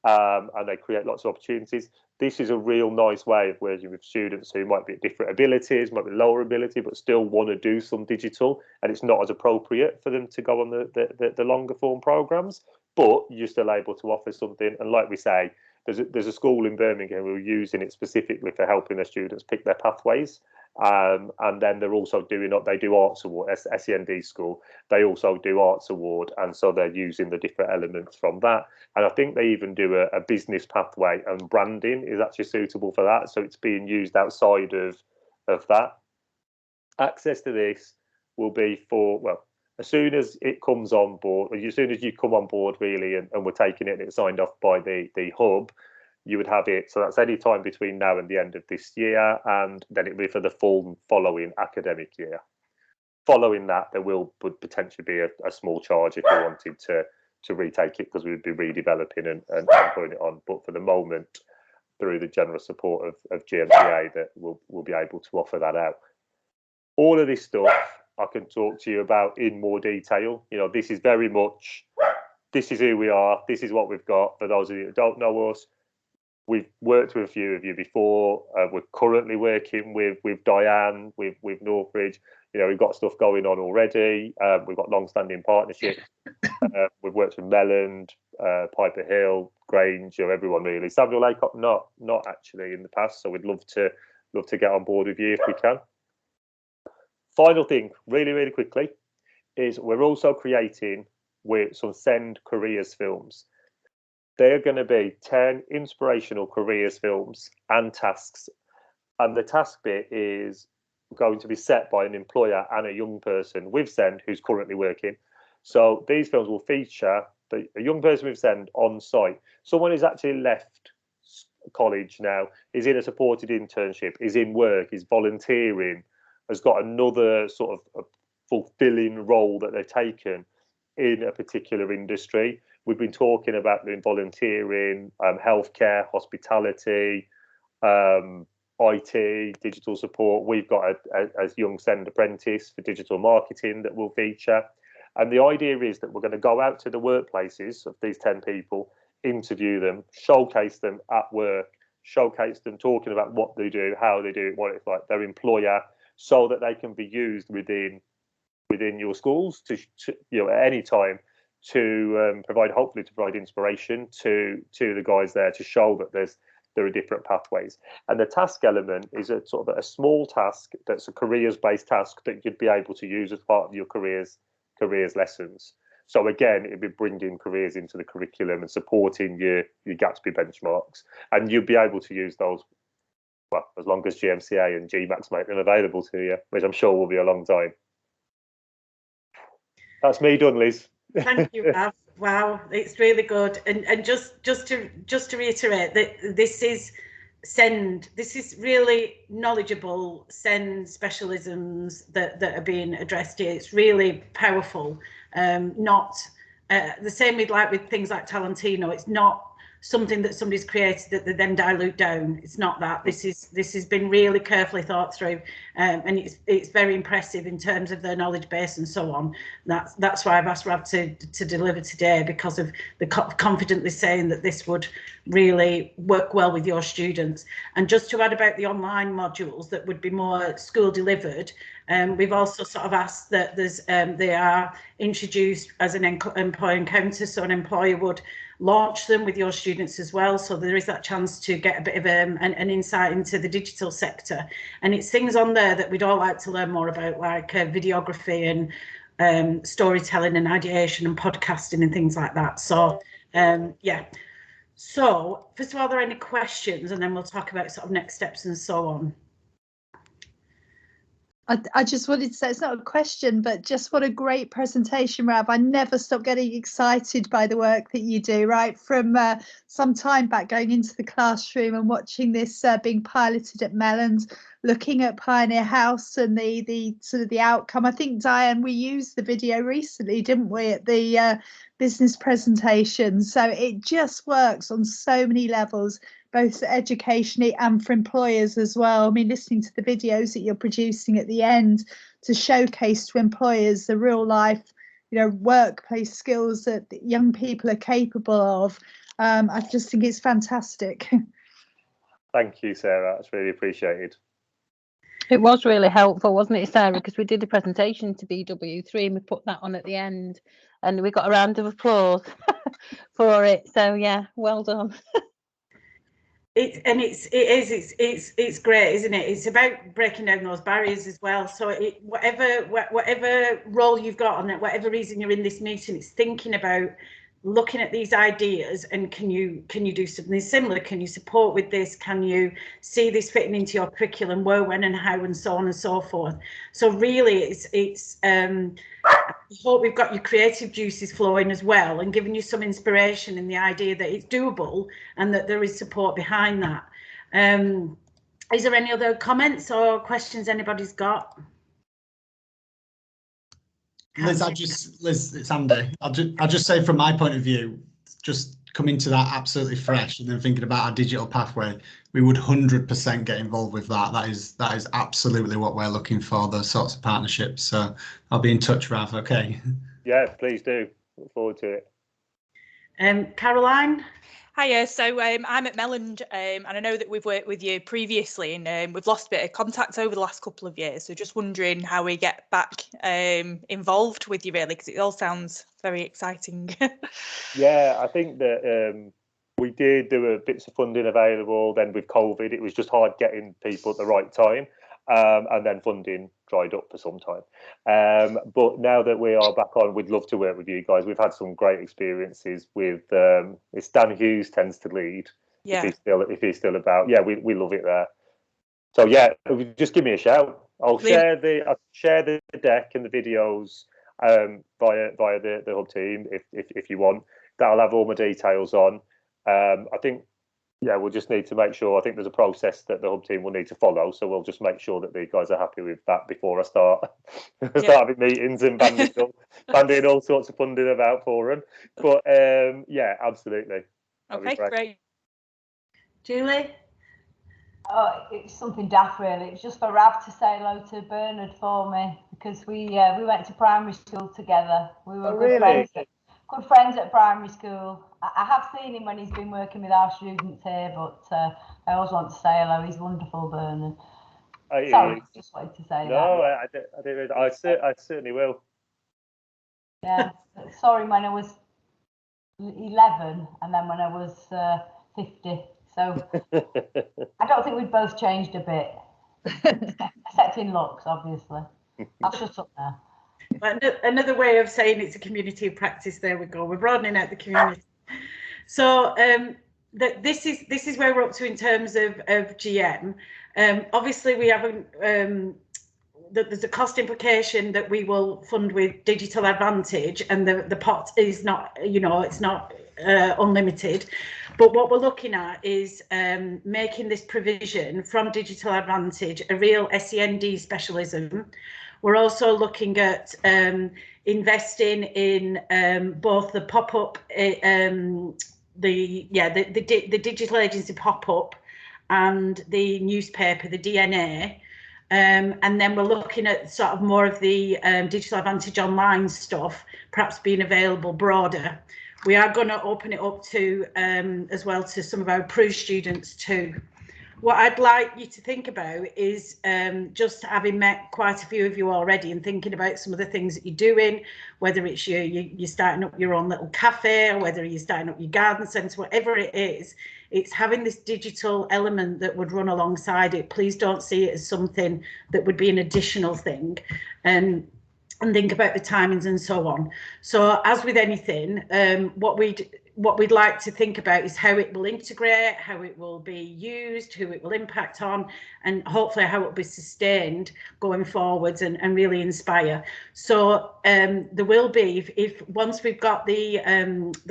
and they create lots of opportunities. This is a real nice way of working with students who might be at different abilities, might be lower ability, but still want to do some digital, and it's not as appropriate for them to go on the longer form programs, but you're still able to offer something. And like we say, there's a school in Birmingham who are using it specifically for helping their students pick their pathways. And then they're also they do Arts Award, SEND school, they also do Arts Award, and so they're using the different elements from that. And I think they even do a business pathway, and branding is actually suitable for that, so it's being used outside of that. Access to this will be for, well, as soon as it comes on board, as soon as you come on board really, and we're taking it and it's signed off by the hub, you would have it. So that's any time between now and the end of this year, and then it will be for the full following academic year. Following that, there would potentially be a small charge if we wanted to retake it, because we would be redeveloping and putting it on. But for the moment, through the generous support of GMCA, that we'll be able to offer that out. All of this stuff I can talk to you about in more detail. This is very much, this is who we are, this is what we've got. For those of you who don't know us, we've worked with a few of you before. We're currently working with Diane, with Northbridge. We've got stuff going on already. We've got long-standing partnerships. We've worked with Melland, Piper Hill, Grange, everyone really. Samuel Laycock, not actually in the past. So we'd love to get on board with you if we can. Final thing, really, really quickly, is we're also creating with some SEND Careers films. They're going to be 10 inspirational careers films and tasks. And the task bit is going to be set by an employer and a young person with SEND who's currently working. So these films will feature a young person with SEND on site. Someone who's actually left college now, is in a supported internship, is in work, is volunteering, has got another sort of a fulfilling role that they've taken in a particular industry. We've been talking about doing volunteering, healthcare, hospitality, IT, digital support. We've got a young SEND apprentice for digital marketing that will feature. And the idea is that we're going to go out to the workplaces of these 10 people interview them, showcase them at work, showcase them talking about what they do, how they do it, what it's like, their employer, so that they can be used within your schools to at any time to hopefully provide inspiration to the guys there, to show that there are different pathways. And the task element is a sort of a small task that's a careers-based task that you'd be able to use as part of your careers lessons. So again, it'd be bringing careers into the curriculum and supporting your Gatsby benchmarks, and you'd be able to use those, well, as long as GMCA and GMAX make them available to you, which I'm sure will be a long time. That's me done, Liz. Thank you, Rav. Wow, it's really good. And just to reiterate that this is really knowledgeable SEND specialisms that are being addressed here. It's really powerful. Not the same with things like Talentino. It's not something that somebody's created that they then dilute down. It's not that. This has been really carefully thought through, and it's very impressive in terms of their knowledge base and so on. That's why I've asked Rav to deliver today, because of the confidently saying that this would really work well with your students. And just to add about the online modules that would be more school delivered, we've also sort of asked that they are introduced as an employer encounter, so an employer would launch them with your students as well, so there is that chance to get a bit of an insight into the digital sector. And it's things on there that we'd all like to learn more about, like videography and storytelling and ideation and podcasting and things like that. So yeah, so first of all, are there any questions, and then we'll talk about sort of next steps and so on. I just wanted to say, it's not a question, but just what a great presentation, Rav. I never stop getting excited by the work that you do, right? From some time back, going into the classroom and watching this being piloted at Mellons, looking at Pioneer House and the sort of the outcome. I think, Diane, we used the video recently, didn't we, at the business presentation. So it just works on so many levels, both educationally and for employers as well. I mean, listening to the videos that you're producing at the end to showcase to employers the real life, workplace skills that young people are capable of. I just think it's fantastic. Thank you, Sarah. That's really appreciated. It was really helpful, wasn't it, Sarah? Because we did a presentation to BW3 and we put that on at the end, and we got a round of applause for it. So yeah, well done. It's great, isn't it? It's about breaking down those barriers as well. So whatever role you've got, and whatever reason you're in this meeting, it's thinking about looking at these ideas and can you do something similar? Can you support with this? Can you see this fitting into your curriculum? Where, when, and how, and so on and so forth. So really, it's I hope we've got your creative juices flowing as well, and giving you some inspiration in the idea that it's doable and that there is support behind that. Is there any other comments or questions anybody's got? Liz, it's Andy. I'll just say, from my point of view, just coming to that absolutely fresh and then thinking about our digital pathway, we would 100% get involved with that. That is absolutely what we're looking for, those sorts of partnerships. So I'll be in touch, Rav. Okay. Yeah, please do. Look forward to it. Caroline? Hiya, so I'm at Mellon, and I know that we've worked with you previously, and we've lost a bit of contact over the last couple of years. So just wondering how we get back involved with you, really, because it all sounds very exciting. Yeah, I think that we did do bits of funding available. Then with COVID, it was just hard getting people at the right time, and then funding dried up for some time. But now that we are back on, we'd love to work with you guys. We've had some great experiences with it's Dan Hughes tends to lead. Yeah. If he's still about. Yeah, we love it there. So yeah, just give me a shout. I'll share the deck and the videos via the hub team if you want. That'll have all my details on. I think, yeah, we'll just need to make sure. I think there's a process that the hub team will need to follow, so we'll just make sure that the guys are happy with that before I start having meetings and banding all sorts of funding about for them. But yeah, absolutely. Okay, great. Julie? Oh, it's something daft, really. It's just for Rav to say hello to Bernard for me, because we went to primary school together. We were good good friends at primary school. I have seen him when he's been working with our students here, but I always want to say hello. He's wonderful, Bernard. Sorry, just wanted to say that. No, I didn't. I certainly will. Yeah, sorry when I was 11 and then when I was 50. So I don't think we've both changed a bit, except in looks, obviously. I'll shut up now. But another way of saying it's a community of practice. There we go. We're broadening out the community. So this is where we're up to in terms of GM. Obviously, we haven't. There's a cost implication that we will fund with Digital Advantage, and the pot is not, it's not unlimited. But what we're looking at is making this provision from Digital Advantage a real SEND specialism. We're also looking at investing in both the pop-up, the digital agency pop-up and the newspaper, the DNA. And then we're looking at sort of more of the Digital Advantage online stuff, perhaps being available broader. We are going to open it up to as well to some of our approved students too. What I'd like you to think about is just having met quite a few of you already and thinking about some of the things that you're doing, whether it's you're starting up your own little cafe, or whether you're starting up your garden centre, whatever it is, it's having this digital element that would run alongside it. Please don't see it as something that would be an additional thing. And think about the timings and so on. So as with anything, what we'd like to think about is how it will integrate, how it will be used, who it will impact on, and hopefully how it will be sustained going forwards and really inspire. So there will be, if once we've got the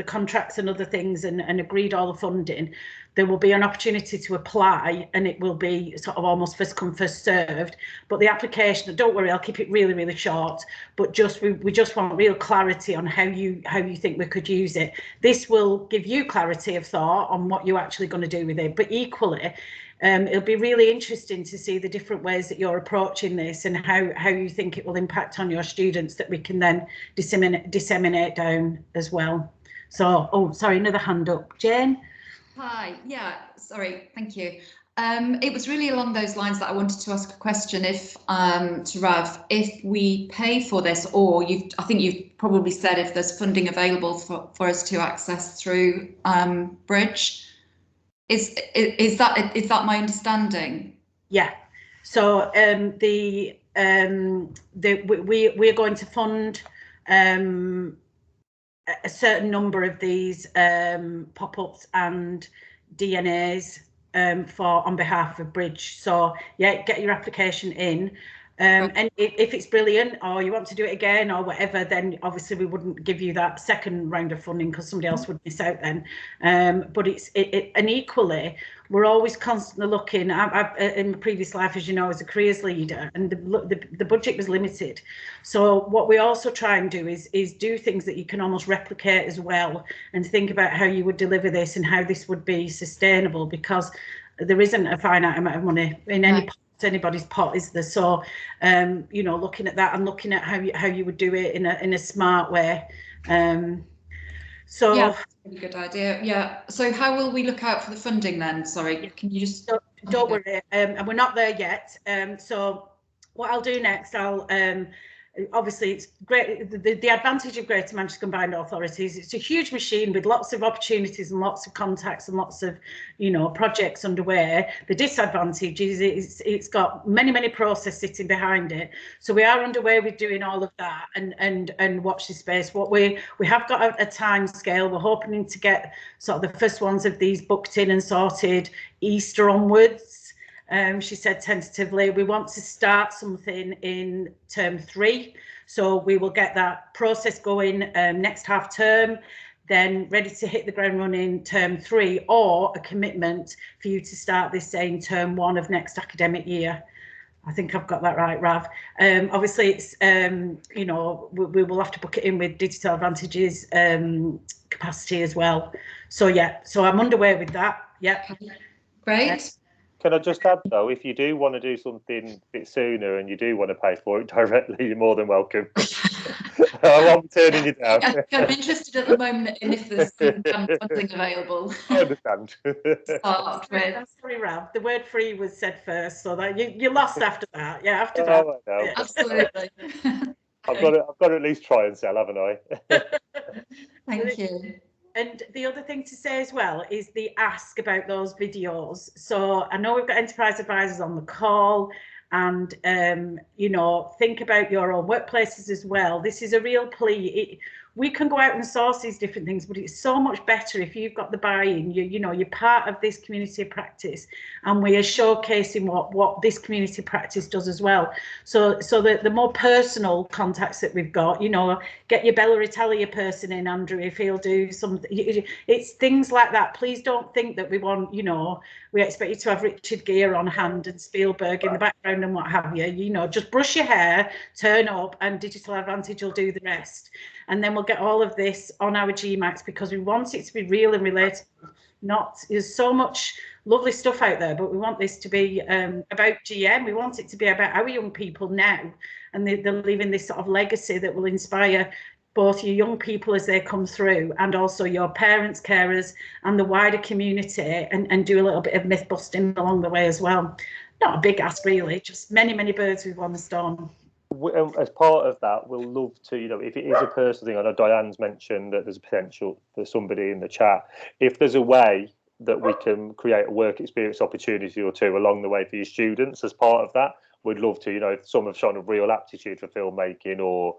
contracts and other things and agreed all the funding, there will be an opportunity to apply, and it will be sort of almost first come first served. But the application, don't worry, I'll keep it really, really short, but we just want real clarity on how you think we could use it. This will give you clarity of thought on what you're actually going to do with it, but equally it'll be really interesting to see the different ways that you're approaching this and how you think it will impact on your students, that we can then disseminate down as well. So, oh, sorry, another hand up. Jane? Hi, yeah, sorry, thank you. It was really along those lines that I wanted to ask a question to Rav, if we pay for this, or I think you've probably said if there's funding available for us to access through Bridge. Is that my understanding? Yeah. So we are going to fund a certain number of these pop-ups and DNAs on behalf of Bridge. So yeah, get your application in. And if it's brilliant, or you want to do it again or whatever, then obviously we wouldn't give you that second round of funding because somebody else would miss out then. But and equally, we're always constantly looking. In my previous life, as you know, as a careers leader, and the budget was limited. So what we also try and do is do things that you can almost replicate as well, and think about how you would deliver this and how this would be sustainable, because there isn't a finite amount of money in anybody's pot, is there? So looking at that and looking at how you would do it in a smart way. So yeah, really good idea. Yeah, so how will we look out for the funding then? Sorry, can you just don't worry, and we're not there yet. So what I'll do next, obviously it's great, the advantage of Greater Manchester Combined Authorities, it's a huge machine with lots of opportunities and lots of contacts and lots of projects underway. The disadvantage is it's got many processes sitting behind it. So we are underway with doing all of that and watch this space. What we have got a time scale. We're hoping to get sort of the first ones of these booked in and sorted Easter onwards. She said tentatively, we want to start something in term 3. So we will get that process going next half term, then ready to hit the ground running term 3, or a commitment for you to start this say in term 1 of next academic year. I think I've got that right, Rav. Obviously, it's we will have to book it in with Digital Advantage's capacity as well. So yeah, so I'm underway with that. Yeah, great. Can I just add though, if you do want to do something a bit sooner and you do want to pay for it directly, you're more than welcome. I'm turning you down. I'm interested at the moment in if there's something available. I understand. Start with. I'm sorry, Ralph. The word free was said first, so that you lost after that. Yeah, after that. Oh, I know. Absolutely. I've got to at least try and sell, haven't I? Thank you. And the other thing to say as well is the ask about those videos. So I know we've got enterprise advisors on the call, and you know, think about your own workplaces as well. This is a real plea. We can go out and source these different things, but it's so much better if you've got the buy-in. You know, you're part of this community of practice, and we are showcasing what this community practice does as well. So the more personal contacts that we've got, you know, get your Bella Italia person in, Andrew, if he'll do something. It's things like that. Please don't think that we want, you know, we expect you to have Richard Gere on hand and Spielberg in the background and what have you. You know, just brush your hair, turn up, and Digital Advantage will do the rest. And then we'll get all of this on our GMAX, because we want it to be real and relatable. There's so much lovely stuff out there, but we want this to be about GM. We want it to be about our young people now, and they're leaving this sort of legacy that will inspire both your young people as they come through, and also your parents, carers, and the wider community, and do a little bit of myth busting along the way as well. Not a big ask really, just many birds with one stone. As part of that, we'll love to, you know, if it is a personal thing, I know Diane's mentioned that there's a potential for somebody in the chat. If there's a way that we can create a work experience opportunity or two along the way for your students as part of that, we'd love to, you know, if some have shown a real aptitude for filmmaking, or,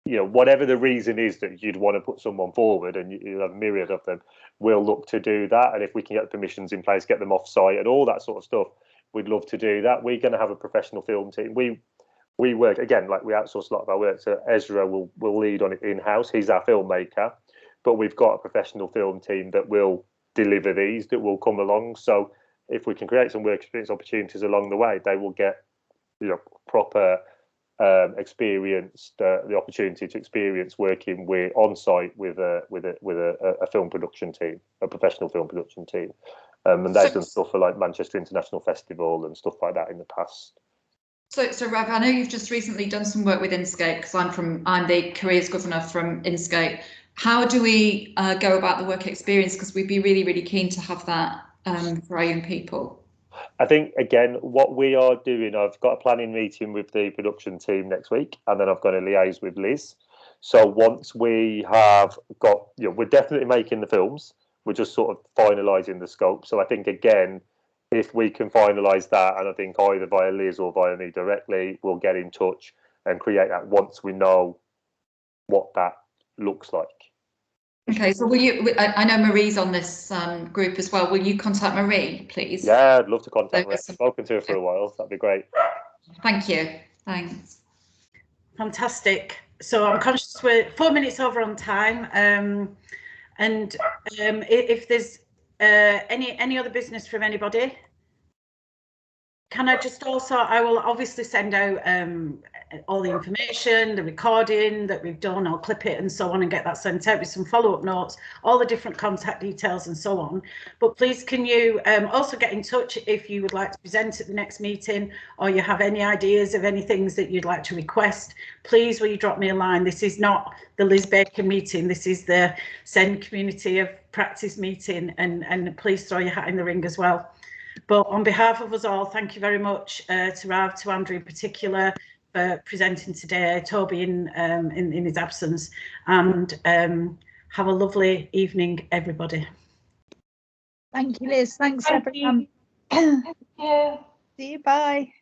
you know, whatever the reason is that you'd want to put someone forward, and you have a myriad of them, we'll look to do that. And if we can get the permissions in place, get them off site and all that sort of stuff, we'd love to do that. We're going to have a professional film team. We work, again, like we outsource a lot of our work, so Ezra will lead on it in-house. He's our filmmaker, but we've got a professional film team that will deliver these, that will come along. So if we can create some work experience opportunities along the way, they will get, you know, proper experienced, the opportunity to experience working on site with a film production team, a professional film production team, and they've done stuff for like Manchester International Festival and stuff like that in the past. So Rav, I know you've just recently done some work with Inscape, because I'm the careers governor from Inscape. How do we go about the work experience? Because we'd be really keen to have that for our young people. I think, again, what we are doing, I've got a planning meeting with the production team next week, and then I've got to liaise with Liz. So once we have got, you know, we're definitely making the films, we're just sort of finalising the scope. So I think, again, if we can finalise that, and I think either via Liz or via me directly, we'll get in touch and create that once we know what that looks like. Okay, so will you, I know Marie's on this group as well, will you contact Marie, please? Yeah, I'd love to contact her. I've spoken to her for a while, that'd be great. Thank you, thanks. Fantastic. So I'm conscious we're 4 minutes over on time, and if there's any other business from anybody, can I just also, I will obviously send out all the information, the recording that we've done, I'll clip it and so on and get that sent out with some follow-up notes, all the different contact details and so on. But please, can you also get in touch if you would like to present at the next meeting, or you have any ideas of any things that you'd like to request, please will you drop me a line. This is not the Liz Baker meeting, this is the SEND Community of Practice meeting, and please throw your hat in the ring as well. But on behalf of us all, thank you very much to Rav, to Andrew in particular, for presenting today, Toby in his absence, and have a lovely evening, everybody. Thank you, Liz. Thanks, everyone. Thank you. See you. Bye.